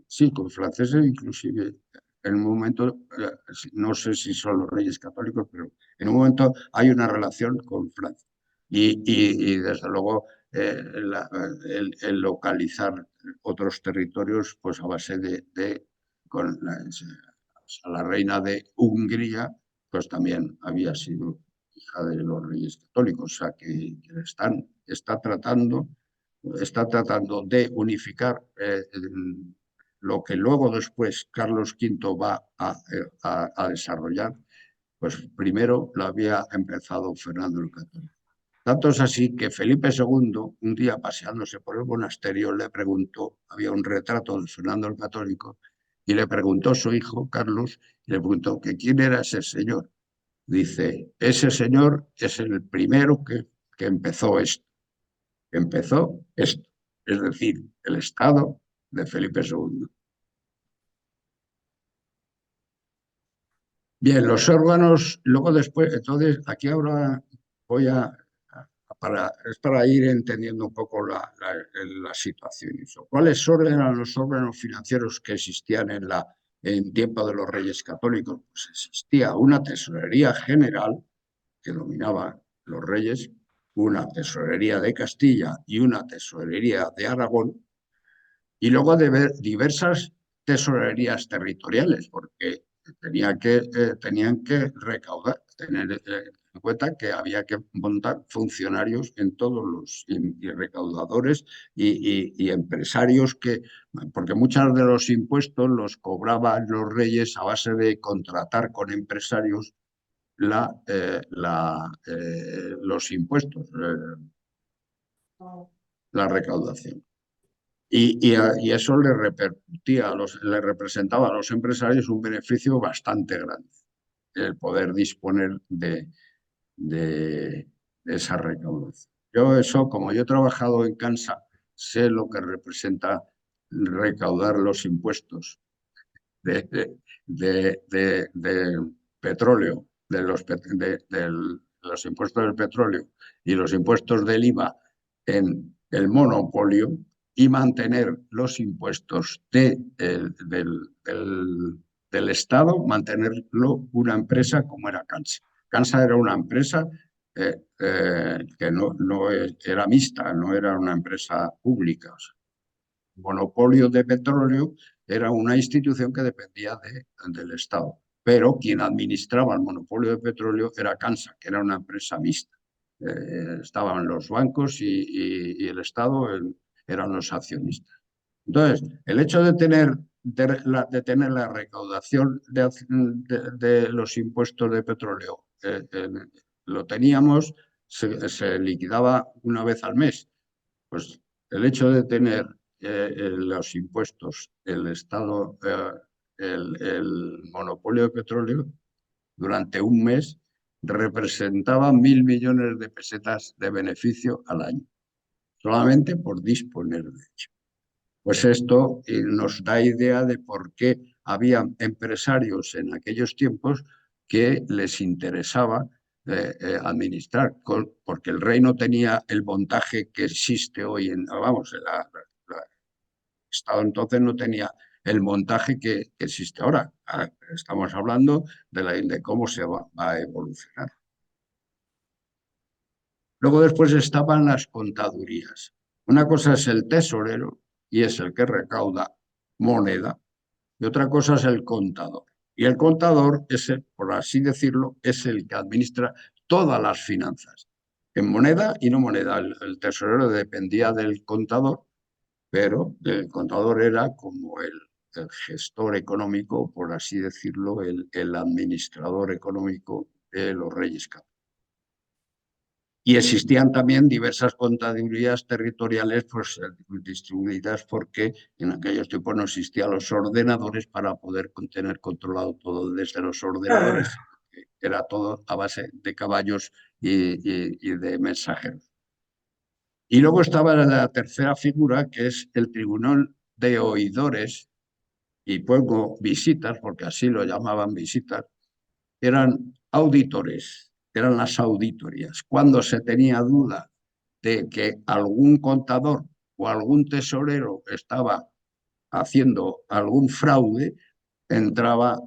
sí, con franceses inclusive. En un momento, no sé si son los reyes católicos, pero en un momento hay una relación con Francia. Y desde luego el localizar otros territorios pues a base con la reina de Hungría pues también había sido hija de los reyes católicos, o sea que está tratando de unificar lo que luego después Carlos V va a desarrollar, pues primero lo había empezado Fernando el Católico. Tanto es así que Felipe II, un día paseándose por el monasterio, le preguntó, había un retrato de Fernando el Católico, y le preguntó a su hijo, Carlos, y le preguntó que quién era ese señor. Dice, ese señor es el primero que empezó esto. Empezó esto, es decir, el Estado de Felipe II. Bien, los órganos, luego después, entonces aquí ahora voy es para ir entendiendo un poco la situación. ¿Cuáles eran los órganos financieros que existían en tiempo de los Reyes Católicos? Pues existía una tesorería general que dominaba los reyes, una tesorería de Castilla y una tesorería de Aragón, y luego diversas tesorerías territoriales, porque tenían que recaudar, tener en cuenta que había que montar funcionarios en todos y recaudadores y empresarios porque muchos de los impuestos los cobraban los reyes a base de contratar con empresarios los impuestos, la recaudación. Y eso le repercutía, le representaba a los empresarios un beneficio bastante grande, el poder disponer de esa recaudación. Yo eso, como yo he trabajado en Cansa, sé lo que representa recaudar los impuestos de, de petróleo, los impuestos del petróleo y los impuestos del IVA en el monopolio y mantener los impuestos del Estado, mantenerlo una empresa como era Cansa. Cansa era una empresa que no era mixta, no era una empresa pública. O sea, monopolio de petróleo era una institución que dependía del Estado, pero quien administraba el monopolio de petróleo era Cansa, que era una empresa mixta. Estaban los bancos y el Estado eran los accionistas. Entonces, el hecho de tener la recaudación de los impuestos de petróleo, lo teníamos, se liquidaba una vez al mes. Pues el hecho de tener los impuestos, el Estado, el monopolio de petróleo, durante un mes representaba 1.000 millones de pesetas de beneficio al año, solamente por disponer de ello. Pues esto nos da idea de por qué había empresarios en aquellos tiempos que les interesaba administrar, porque el rey no tenía el montaje que existe hoy vamos, el Estado entonces no tenía el montaje que existe ahora. Estamos hablando de cómo se va a evolucionar. Luego después estaban las contadurías. Una cosa es el tesorero y es el que recauda moneda, y otra cosa es el contador. Y el contador, por así decirlo, es el que administra todas las finanzas, en moneda y no moneda. El tesorero dependía del contador, pero el contador era como el gestor económico, por así decirlo, el administrador económico de los reyes católicos. Y existían también diversas contadurías territoriales pues, distribuidas porque en aquellos tiempos no existían los ordenadores para poder tener controlado todo desde los ordenadores. Era todo a base de caballos y de mensajeros. Y luego estaba la tercera figura, que es el Tribunal de Oidores, y pongo visitas, porque así lo llamaban visitas, eran auditores, eran las auditorías. Cuando se tenía duda de que algún contador o algún tesorero estaba haciendo algún fraude, entraba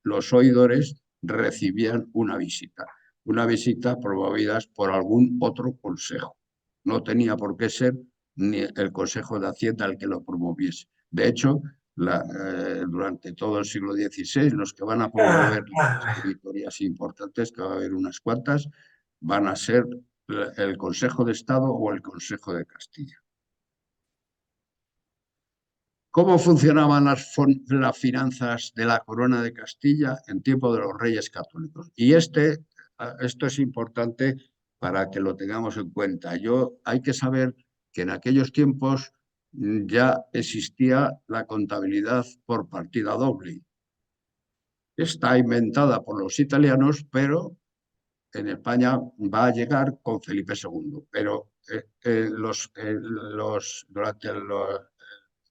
los oidores, recibían una visita promovida por algún otro consejo. No tenía por qué ser ni el Consejo de Hacienda el que lo promoviese. De hecho, durante todo el siglo XVI, los que van a promover las auditorías importantes, que va a haber unas cuantas, van a ser el Consejo de Estado o el Consejo de Castilla. ¿Cómo funcionaban las finanzas de la Corona de Castilla en tiempo de los Reyes Católicos? Y esto es importante para que lo tengamos en cuenta. Hay que saber que en aquellos tiempos ya existía la contabilidad por partida doble. Está inventada por los italianos, pero en España va a llegar con Felipe II. Pero durante los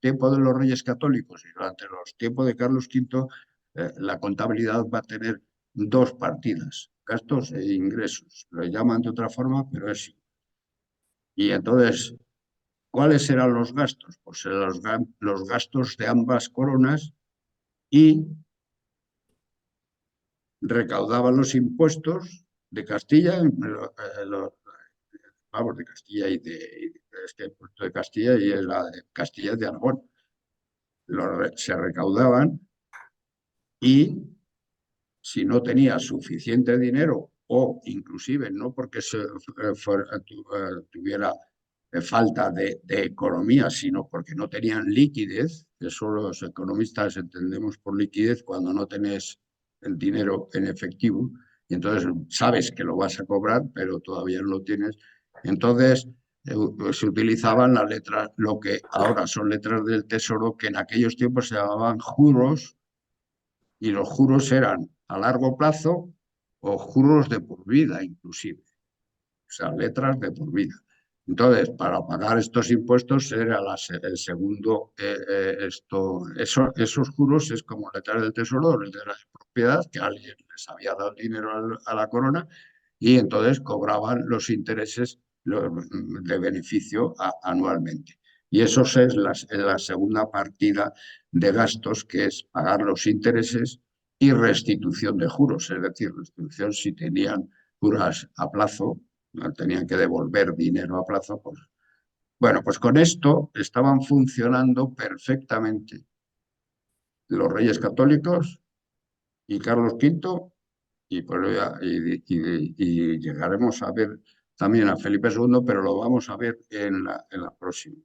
tiempos de los Reyes Católicos y durante los tiempos de Carlos V, la contabilidad va a tener dos partidas, gastos e ingresos. Lo llaman de otra forma, pero es sí. Y entonces, ¿cuáles eran los gastos? Pues eran los gastos de ambas coronas y recaudaban los impuestos de Castilla, vamos, de Castilla es que el puesto de Castilla y la de Castilla de Aragón. Se recaudaban y si no tenía suficiente dinero o inclusive no porque tuviera falta de economía, sino porque no tenían liquidez, eso los economistas entendemos por liquidez cuando no tenés el dinero en efectivo y entonces sabes que lo vas a cobrar, pero todavía no lo tienes. Entonces se utilizaban las letras, lo que ahora son letras del tesoro, que en aquellos tiempos se llamaban juros, y los juros eran a largo plazo o juros de por vida inclusive, o sea, letras de por vida. Entonces, para pagar estos impuestos era el segundo, esos juros es como letras del tesoro, de la propiedad, que alguien les había dado dinero a la corona y entonces cobraban los intereses de beneficio anualmente. Y eso es la segunda partida de gastos, que es pagar los intereses y restitución de juros, es decir, restitución si tenían juras a plazo, no tenían que devolver dinero a plazo. Pues, bueno, pues con esto estaban funcionando perfectamente los Reyes Católicos y Carlos V y llegaremos a ver también a Felipe II, pero lo vamos a ver en la próxima,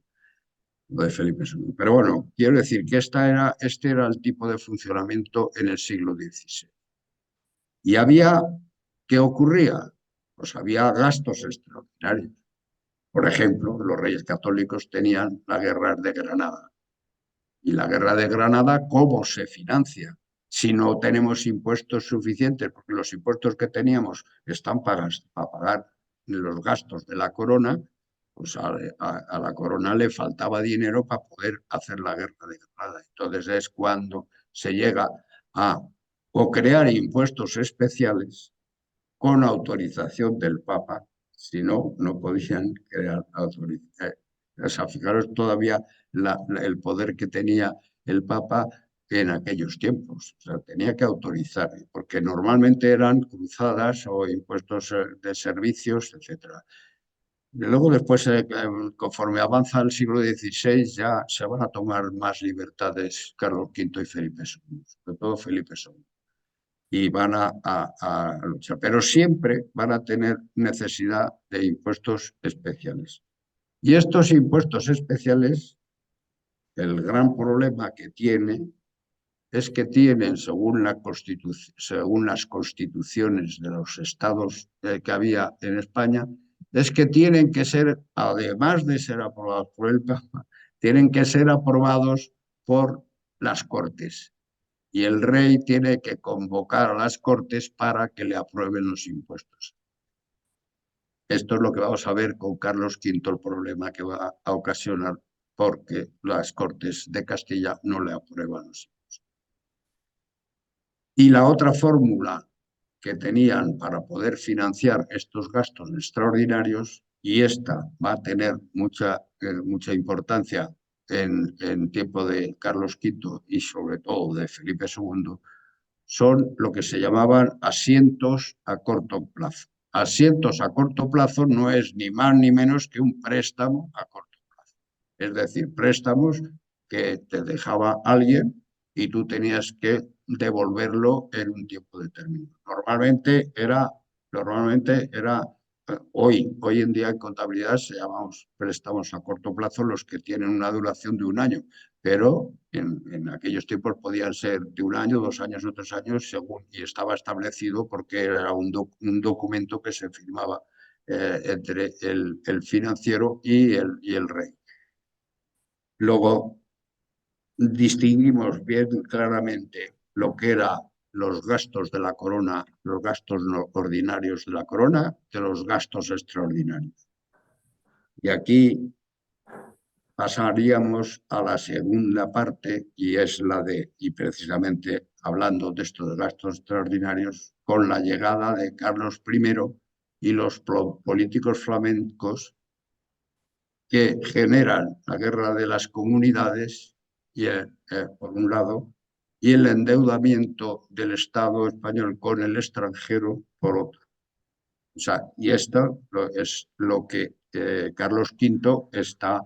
lo de Felipe II. Pero bueno, quiero decir que este era el tipo de funcionamiento en el siglo XVI. Y ¿qué ocurría? Pues había gastos extraordinarios. Por ejemplo, los reyes católicos tenían la guerra de Granada. ¿Y la guerra de Granada cómo se financia? Si no tenemos impuestos suficientes, porque los impuestos que teníamos están para pagar los gastos de la corona, pues a la corona le faltaba dinero para poder hacer la guerra de Granada. Entonces es cuando se llega a o crear impuestos especiales con autorización del Papa, si no, no podían crear autorización. O sea, fijaros todavía el poder que tenía el Papa en aquellos tiempos. O sea, tenía que autorizar, porque normalmente eran cruzadas o impuestos de servicios, etcétera. Y luego después, conforme avanza el siglo XVI, ya se van a tomar más libertades Carlos V y Felipe II, sobre todo Felipe II y van a luchar, pero siempre van a tener necesidad de impuestos especiales. Y estos impuestos especiales, el gran problema que tienen es que tienen, según las constituciones de los estados que había en España, es que tienen que ser, además de ser aprobados por el Papa, tienen que ser aprobados por las Cortes y el rey tiene que convocar a las Cortes para que le aprueben los impuestos. Esto es lo que vamos a ver con Carlos V, el problema que va a ocasionar porque las Cortes de Castilla no le aprueban los impuestos. Y la otra fórmula que tenían para poder financiar estos gastos extraordinarios, y esta va a tener mucha importancia en tiempo de Carlos V y sobre todo de Felipe II, son lo que se llamaban asientos a corto plazo. Asientos a corto plazo no es ni más ni menos que un préstamo a corto plazo. Es decir, préstamos que te dejaba alguien y tú tenías que devolverlo en un tiempo determinado. Normalmente era Hoy en día en contabilidad se llamamos préstamos a corto plazo los que tienen una duración de 1 año, pero en aquellos tiempos podían ser de 1 año, 2 años o 3 años, según, y estaba establecido porque era un documento que se firmaba entre el financiero y el rey. Luego distinguimos bien claramente lo que eran los gastos de la corona, los gastos ordinarios de la corona, de los gastos extraordinarios. Y aquí pasaríamos a la segunda parte, y es la de, y precisamente hablando de estos gastos extraordinarios, con la llegada de Carlos I y los políticos flamencos que generan la guerra de las comunidades, por un lado, y el endeudamiento del Estado español con el extranjero, por otro. O sea, y esto es lo que Carlos V está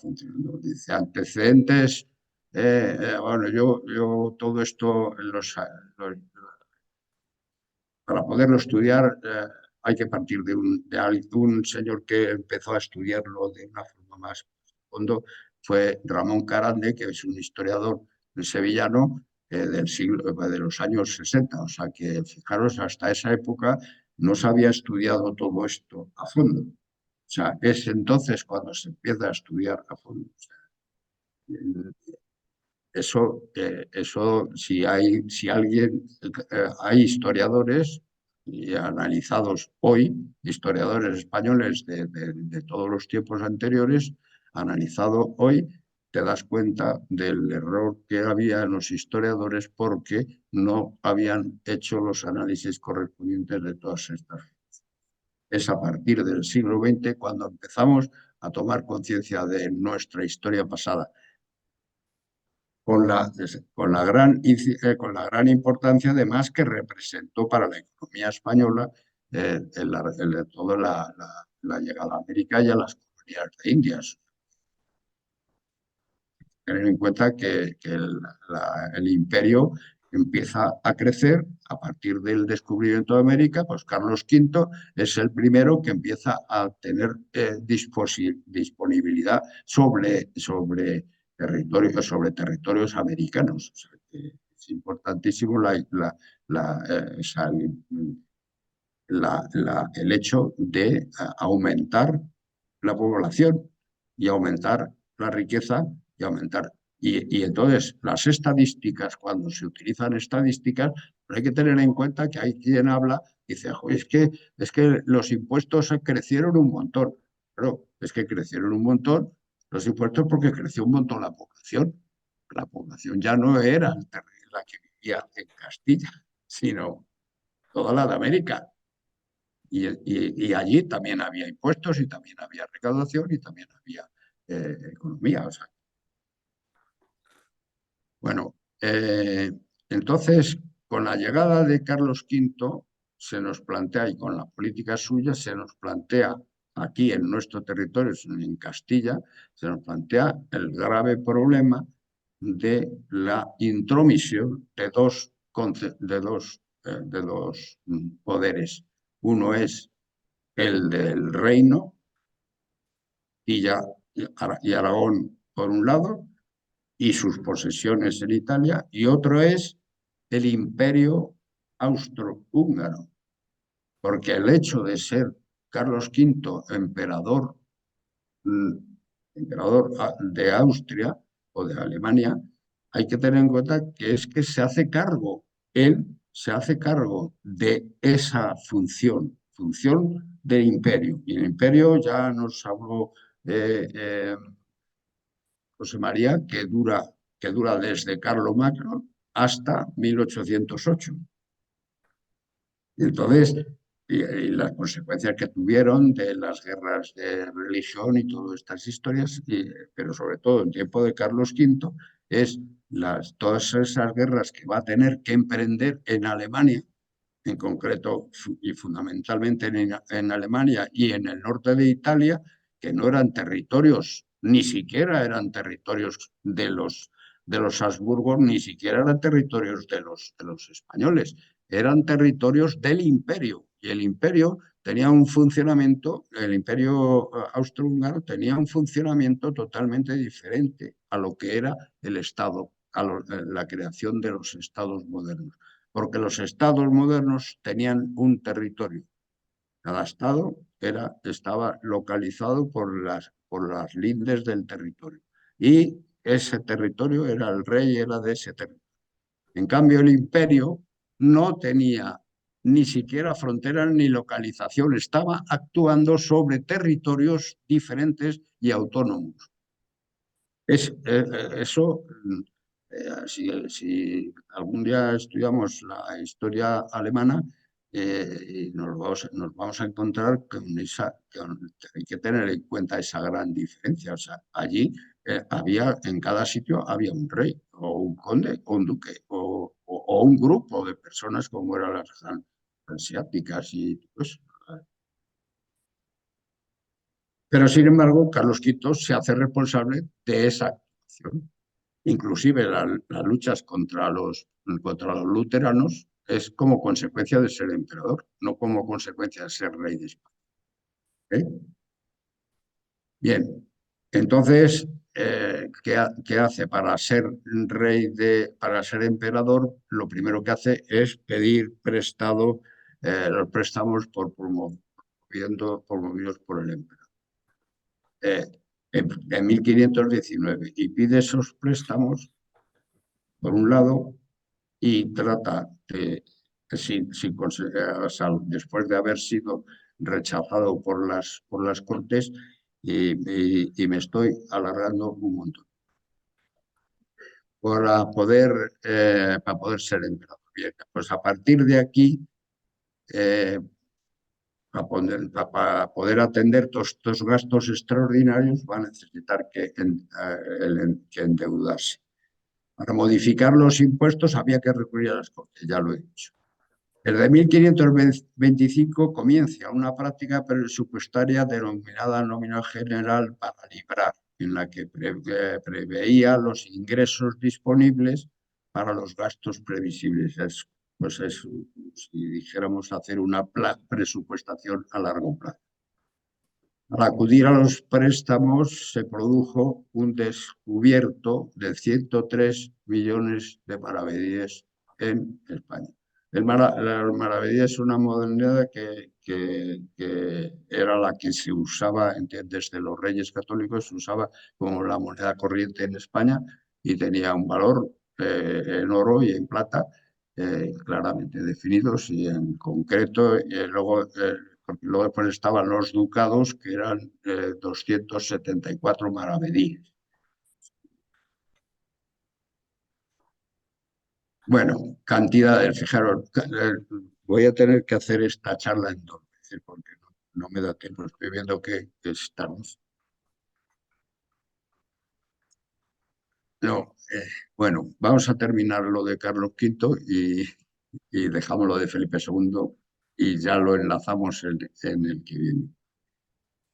funcionando. Dice, antecedentes, bueno, yo todo esto, para poderlo estudiar, hay que partir de algún señor que empezó a estudiarlo de una forma más fondo, fue Ramón Carande, que es un historiador sevillano del siglo, de los años 60. O sea que, fijaros, hasta esa época no se había estudiado todo esto a fondo. O sea, es entonces cuando se empieza a estudiar a fondo. O sea, eso si alguien, hay historiadores y analizados hoy, historiadores españoles de todos los tiempos anteriores, analizado hoy, te das cuenta del error que había en los historiadores porque no habían hecho los análisis correspondientes de todas estas. Es a partir del siglo XX cuando empezamos a tomar conciencia de nuestra historia pasada con la gran importancia además que representó para la economía española toda la llegada a América y a las colonias de Indias. Tener en cuenta que el imperio empieza a crecer a partir del descubrimiento de América, pues Carlos V es el primero que empieza a tener disponibilidad sobre territorios americanos. O sea, que es importantísimo el hecho de aumentar la población y aumentar la riqueza y aumentar. Y entonces las estadísticas, cuando se utilizan estadísticas, hay que tener en cuenta que hay quien habla y dice, es que los impuestos crecieron un montón. Pero es que crecieron un montón los impuestos porque creció un montón la población. La población ya no era la que vivía en Castilla, sino toda la de América. Y allí también había impuestos y también había recaudación y también había economía. O sea, bueno, entonces, con la llegada de Carlos V se nos plantea, y con la política suya, se nos plantea aquí en nuestro territorio, en Castilla, se nos plantea el grave problema de la intromisión de dos poderes. Uno es el del reino y Aragón por un lado, y sus posesiones en Italia, y otro es el imperio austrohúngaro, porque el hecho de ser Carlos V mm, emperador de Austria o de Alemania, hay que tener en cuenta que es que se hace cargo, él se hace cargo de esa función del imperio. Y el imperio ya nos habló José María, que dura desde Carlomagno hasta 1808. Y entonces, y las consecuencias que tuvieron de las guerras de religión y todas estas historias, pero sobre todo en tiempo de Carlos V, es todas esas guerras que va a tener que emprender en Alemania, en concreto y fundamentalmente en Alemania y en el norte de Italia, que no eran territorios, ni siquiera eran territorios de los Habsburgos, ni siquiera eran territorios de los españoles, eran territorios del imperio. Y el imperio tenía un funcionamiento, el imperio austrohúngaro tenía un funcionamiento totalmente diferente a lo que era el Estado, la creación de los estados modernos. Porque los estados modernos tenían un territorio. Cada estado estaba localizado por las lindes del territorio. Y ese territorio era el rey, era de ese territorio. En cambio, el imperio no tenía ni siquiera fronteras ni localización, estaba actuando sobre territorios diferentes y autónomos. Eso, si algún día estudiamos la historia alemana, y nos vamos a encontrar que hay que tener en cuenta esa gran diferencia. O sea, allí en cada sitio había un rey, o un conde, o un duque, o un grupo de personas como eran las asiáticas y todo eso. Pero sin embargo, Carlos V se hace responsable de esa acción. Inclusive las luchas contra los luteranos es como consecuencia de ser emperador, no como consecuencia de ser rey de España. ¿Eh? Bien, entonces, ¿qué hace? Para ser emperador, lo primero que hace es pedir prestado los préstamos promovidos por el emperador. Eh, en 1519 y pide esos préstamos, por un lado, y trata o sea, después de haber sido rechazado por las Cortes, y me estoy alargando un montón, para poder ser emperador. Bien, pues a partir de aquí, eh, para poder atender todos estos gastos extraordinarios, va a necesitar que endeudarse. Para modificar los impuestos había que recurrir a las Cortes, ya lo he dicho. Desde 1525 comienza una práctica presupuestaria denominada nómina general para librar, en la que preveía los ingresos disponibles para los gastos previsibles. Pues es, si dijéramos, hacer una presupuestación a largo plazo. Al acudir a los préstamos se produjo un descubierto de 103 millones de maravedíes en España. La maravedí es una moneda que era la que se usaba desde los Reyes Católicos, se usaba como la moneda corriente en España y tenía un valor en oro y en plata claramente definidos, y en concreto porque luego después estaban los ducados, que eran 274 maravedíes. Bueno, cantidades, fijaros, voy a tener que hacer esta charla en dos veces porque no me da tiempo, estoy viendo que estamos. No, bueno, vamos a terminar lo de Carlos V y dejamos lo de Felipe II y ya lo enlazamos en el que viene.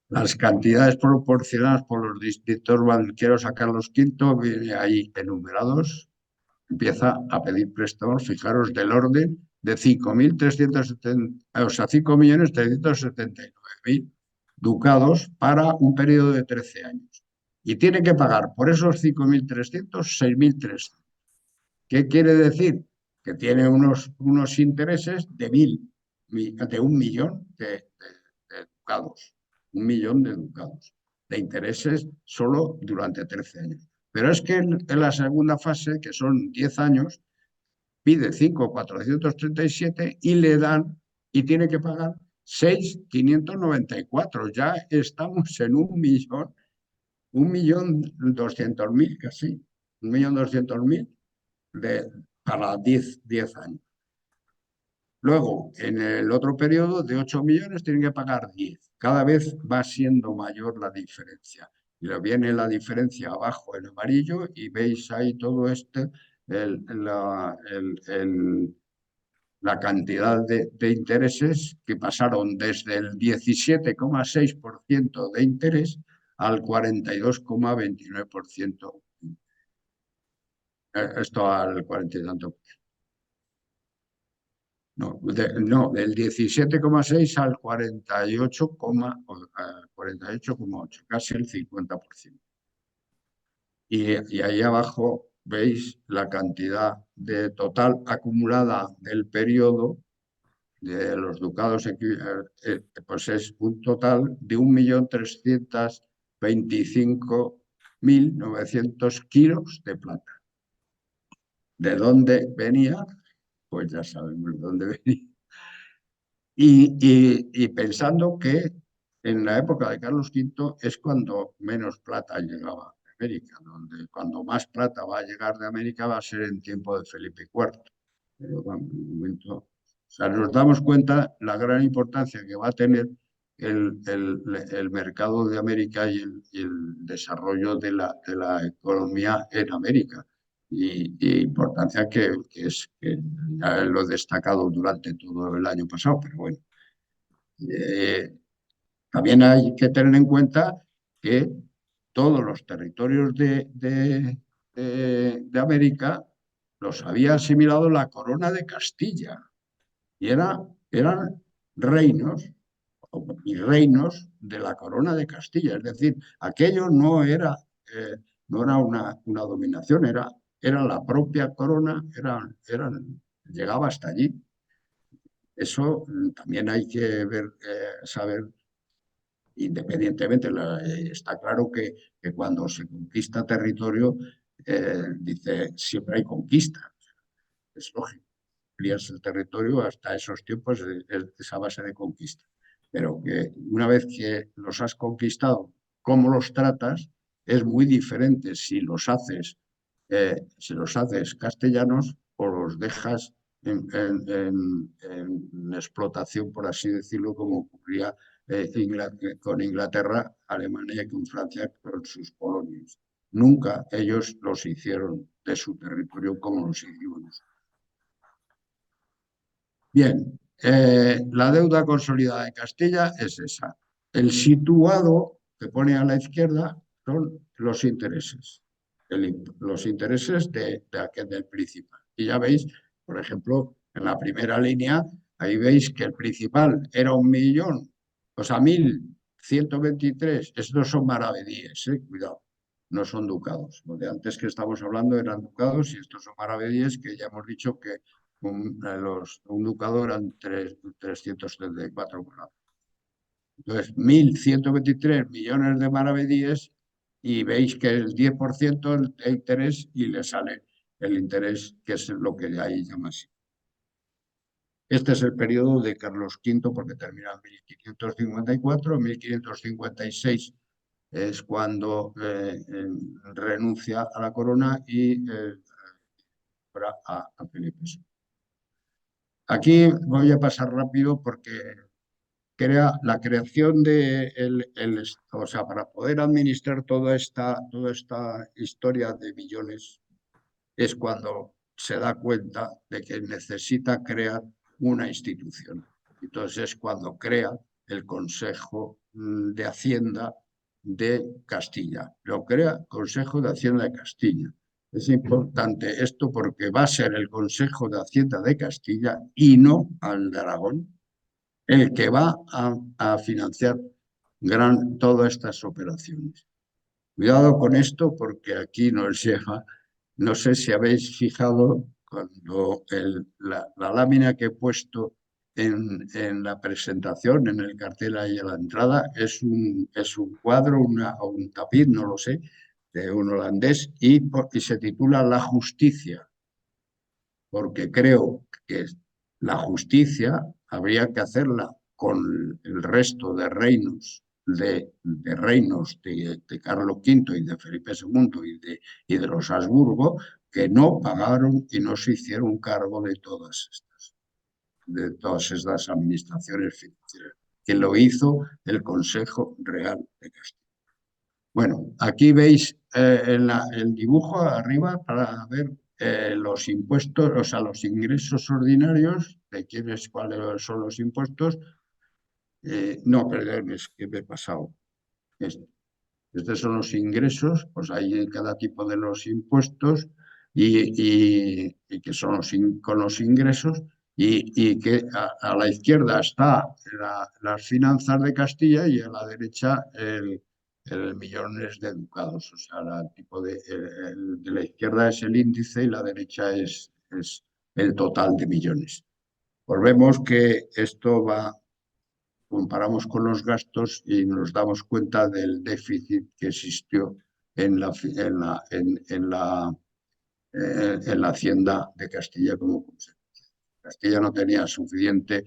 Las cantidades proporcionadas por los distintos banqueros a Carlos V viene ahí enumerados. Empieza a pedir préstamos, fijaros, del orden de 5.370, o sea, 5.379.000 ducados para un periodo de 13 años. Y tiene que pagar por esos 5.300, 6.300. ¿Qué quiere decir? Que tiene unos intereses de 1 millón de ducados. 1 millón de ducados de intereses solo durante 13 años. Pero es que en la segunda fase, que son 10 años, pide 5.437 y le dan, y tiene que pagar 6.594. Ya estamos en 1.200.000, 1.200.000 casi, 1.200.000 para 10 años. Luego, en el otro periodo de 8 millones tienen que pagar 10. Cada vez va siendo mayor la diferencia. Y viene la diferencia abajo en amarillo y veis ahí todo la cantidad de intereses que pasaron desde el 17,6% de interés al 42,29%. Esto al 40 y tanto. no, del 17,6 al 48,8, casi el 50%. Y ahí abajo veis la cantidad de total acumulada del periodo de los ducados, pues es un total de 1.325.900 kilos de plata. ¿De dónde venía? Pues ya sabemos de dónde venía. Y pensando que en la época de Carlos V es cuando menos plata llegaba de América, donde cuando más plata va a llegar de América va a ser en tiempo de Felipe IV. Pero bueno, en un momento, o sea, nos damos cuenta la gran importancia que va a tener el mercado de América y el desarrollo de la economía en América. Y importancia que ya lo he destacado durante todo el año pasado, pero bueno. Eh, También hay que tener en cuenta que todos los territorios de América los había asimilado la corona de Castilla y eran reinos y reinos de la corona de Castilla. Es decir, aquello no era una dominación, era la propia corona, llegaba hasta allí. Eso también hay que saber. Independientemente, está claro que cuando se conquista territorio, dice, siempre hay conquista. Es lógico. Amplías el territorio hasta esos tiempos es esa base de conquista. Pero que una vez que los has conquistado, cómo los tratas, es muy diferente si los haces castellanos o los dejas en explotación, por así decirlo, como ocurría con Inglaterra, Alemania y con Francia, con sus colonias. Nunca ellos los hicieron de su territorio como los hicimos nosotros. Bien, la deuda consolidada de Castilla es esa. El situado que pone a la izquierda son los intereses, los intereses del principal. Y ya veis, por ejemplo, en la primera línea, ahí veis que el principal era 1.000.000, o sea, 1.123. Estos son maravedíes, cuidado, no son ducados. Lo de antes que estamos hablando eran ducados y estos son maravedíes, que ya hemos dicho que un ducado eran 334 morados. Entonces, 1.123 millones de maravedíes y veis que el 10% el interés y le sale el interés, que es lo que ahí llama así. Este es el periodo de Carlos V porque termina en 1554, 1556 es cuando renuncia a la corona y a Felipe II. Aquí voy a pasar rápido porque la creación o sea, para poder administrar toda esta historia de millones, es cuando se da cuenta de que necesita crear una institución. Entonces es cuando crea el Consejo de Hacienda de Castilla. Lo crea Consejo de Hacienda de Castilla. Es importante esto porque va a ser el Consejo de Hacienda de Castilla y no al de Aragón el que va a financiar todas estas operaciones. Cuidado con esto porque aquí nos lleva, no sé si habéis fijado cuando la lámina que he puesto en la presentación, en el cartel ahí a la entrada, es un cuadro o un tapiz, no lo sé, de un holandés y se titula La justicia, porque creo que la justicia habría que hacerla con el resto de reinos de Carlos V y de Felipe II y de los Habsburgo, que no pagaron y no se hicieron cargo de todas estas administraciones financieras, que lo hizo el Consejo Real de Castilla. Bueno, aquí veis el dibujo arriba para ver los impuestos, o sea, los ingresos ordinarios, de cuáles son los impuestos. No, perdón, es que me he pasado. Estos son los ingresos, pues hay cada tipo de los impuestos y que son con los ingresos, y que a la izquierda está las finanzas de Castilla y a la derecha el millones de ducados. O sea, tipo de la izquierda es el índice y la derecha es el total de millones. Pues vemos que esto va, comparamos con los gastos y nos damos cuenta del déficit que existió en la hacienda de Castilla como consecuencia. Castilla no tenía suficiente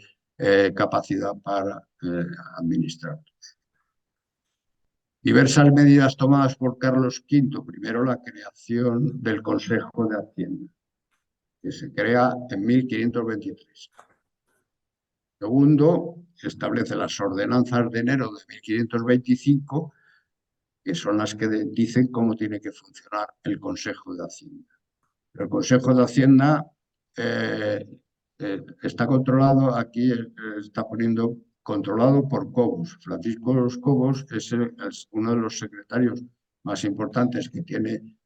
capacidad para administrar. Diversas medidas tomadas por Carlos V. Primero, la creación del Consejo de Hacienda, que se crea en 1523. Segundo, establece las ordenanzas de enero de 1525, que son las que dicen cómo tiene que funcionar el Consejo de Hacienda. El Consejo de Hacienda está controlado, aquí está poniendo controlado por Cobos. Francisco Los Cobos es uno de los secretarios más importantes que tiene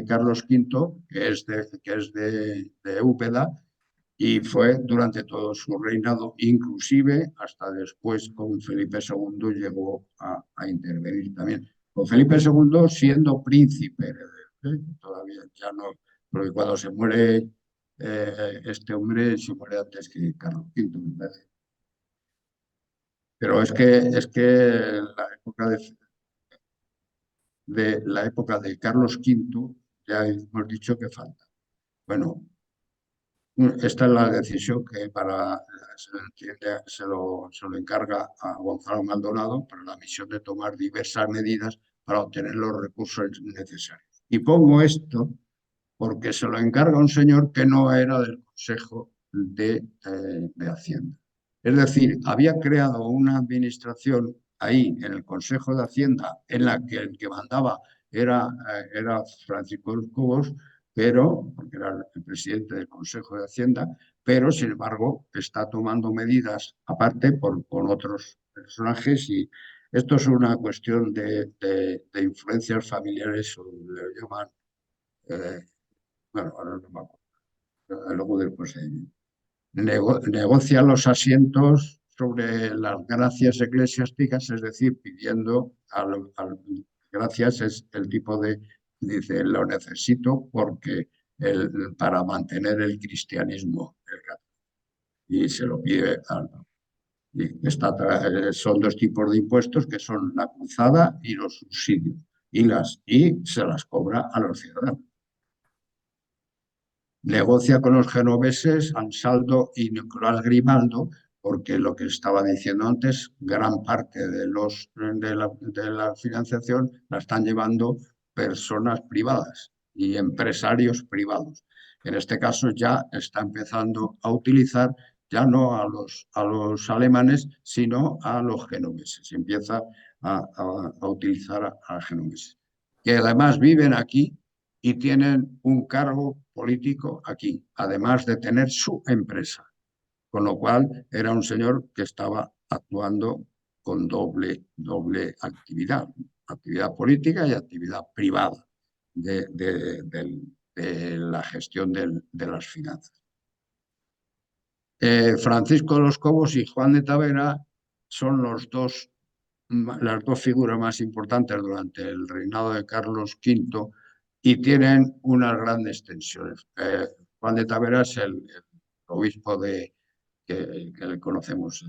Carlos V, que es de Úbeda, y fue durante todo su reinado, inclusive hasta después con Felipe II llegó a intervenir también. Con Felipe II siendo príncipe, todavía ya no, porque cuando se muere este hombre, se muere antes que Carlos V, me parece. Pero es que la época de Carlos V ya hemos dicho que falta. Bueno, esta es la decisión que se lo encarga a Gonzalo Maldonado para la misión de tomar diversas medidas para obtener los recursos necesarios. Y pongo esto porque se lo encarga un señor que no era del Consejo de Hacienda. Es decir, había creado una administración ahí en el Consejo de Hacienda en la que el que mandaba era Francisco de Cobos, porque era el presidente del Consejo de Hacienda, pero sin embargo está tomando medidas aparte con otros personajes y esto es una cuestión de influencias familiares, o le llaman, bueno, ahora no me acuerdo, luego del procedimiento. Negocia los asientos sobre las gracias eclesiásticas, es decir, pidiendo gracias es el tipo dice, lo necesito porque para mantener el cristianismo y se lo pide son dos tipos de impuestos que son la cruzada y los subsidios y se las cobra a los ciudadanos. Negocia con los genoveses Ansaldo y Nicolás Grimaldo, porque lo que estaba diciendo antes, gran parte de la financiación la están llevando personas privadas y empresarios privados. En este caso ya está empezando a utilizar ya no a los alemanes, sino a los genoveses. Empieza a utilizar a genoveses, que además viven aquí y tienen un cargo político aquí, además de tener su empresa. Con lo cual era un señor que estaba actuando con doble actividad política y actividad privada de la gestión de las finanzas. Francisco de los Cobos y Juan de Tavera son las dos figuras más importantes durante el reinado de Carlos V y tienen unas grandes tensiones. Juan de Tavera es el obispo que le conocemos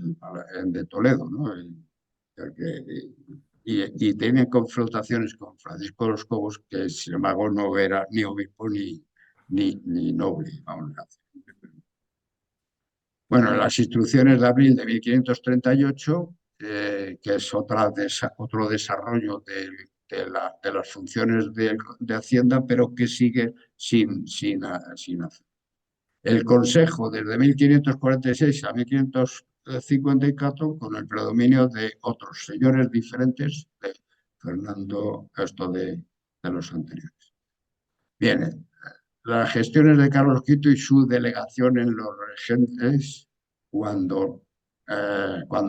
de Toledo, ¿no? Y tiene confrontaciones con Francisco de los Cobos, que sin embargo no era ni obispo ni noble. Vamos a decir. Bueno, las instrucciones de abril de 1538, que es otro desarrollo de las funciones de Hacienda, pero que sigue sin hacer. El Consejo, desde 1546 a 1554, con el predominio de otros señores diferentes de Fernando, de los anteriores. Bien, las gestiones de Carlos V y su delegación en los regentes cuando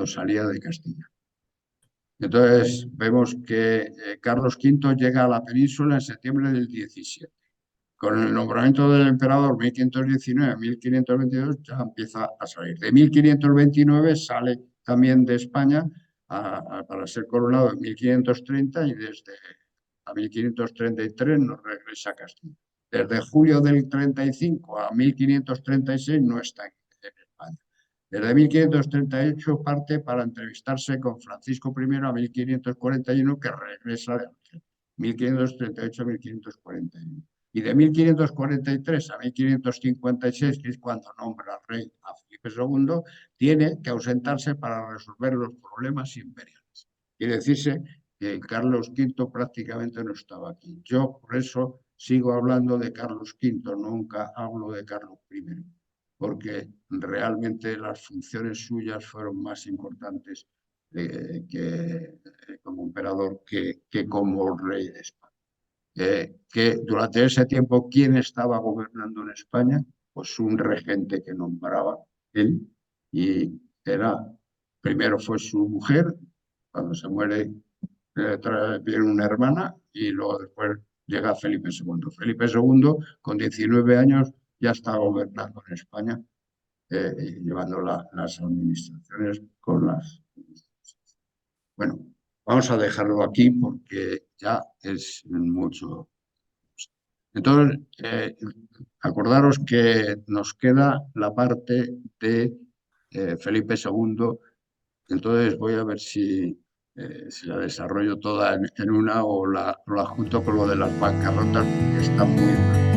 salía de Castilla. Entonces, vemos que Carlos V llega a la península en septiembre del 17. con el nombramiento del emperador 1519 a 1522 ya empieza a salir. De 1529 sale también de España para ser coronado en 1530 y desde a 1533 nos regresa a Castilla. Desde julio del 35 a 1536 no está en España. Desde 1538 parte para entrevistarse con Francisco I a 1541, que regresa de Argel. 1538 a 1541. Y de 1543 a 1556, que es cuando nombra rey a Felipe II, tiene que ausentarse para resolver los problemas imperiales. Quiere decirse que Carlos V prácticamente no estaba aquí. Yo por eso sigo hablando de Carlos V, nunca hablo de Carlos I, porque realmente las funciones suyas fueron más importantes como emperador que como rey de España. Que durante ese tiempo, ¿quién estaba gobernando en España? Pues un regente que nombraba él, y primero fue su mujer, cuando se muere viene una hermana, y luego después llega Felipe II. Felipe II, con 19 años, ya está gobernando en España, llevando las administraciones con las... Bueno, vamos a dejarlo aquí porque ya es mucho. Entonces, acordaros que nos queda la parte de Felipe II. Entonces voy a ver si la desarrollo toda en una, o la junto con lo de las bancarrotas, porque está muy...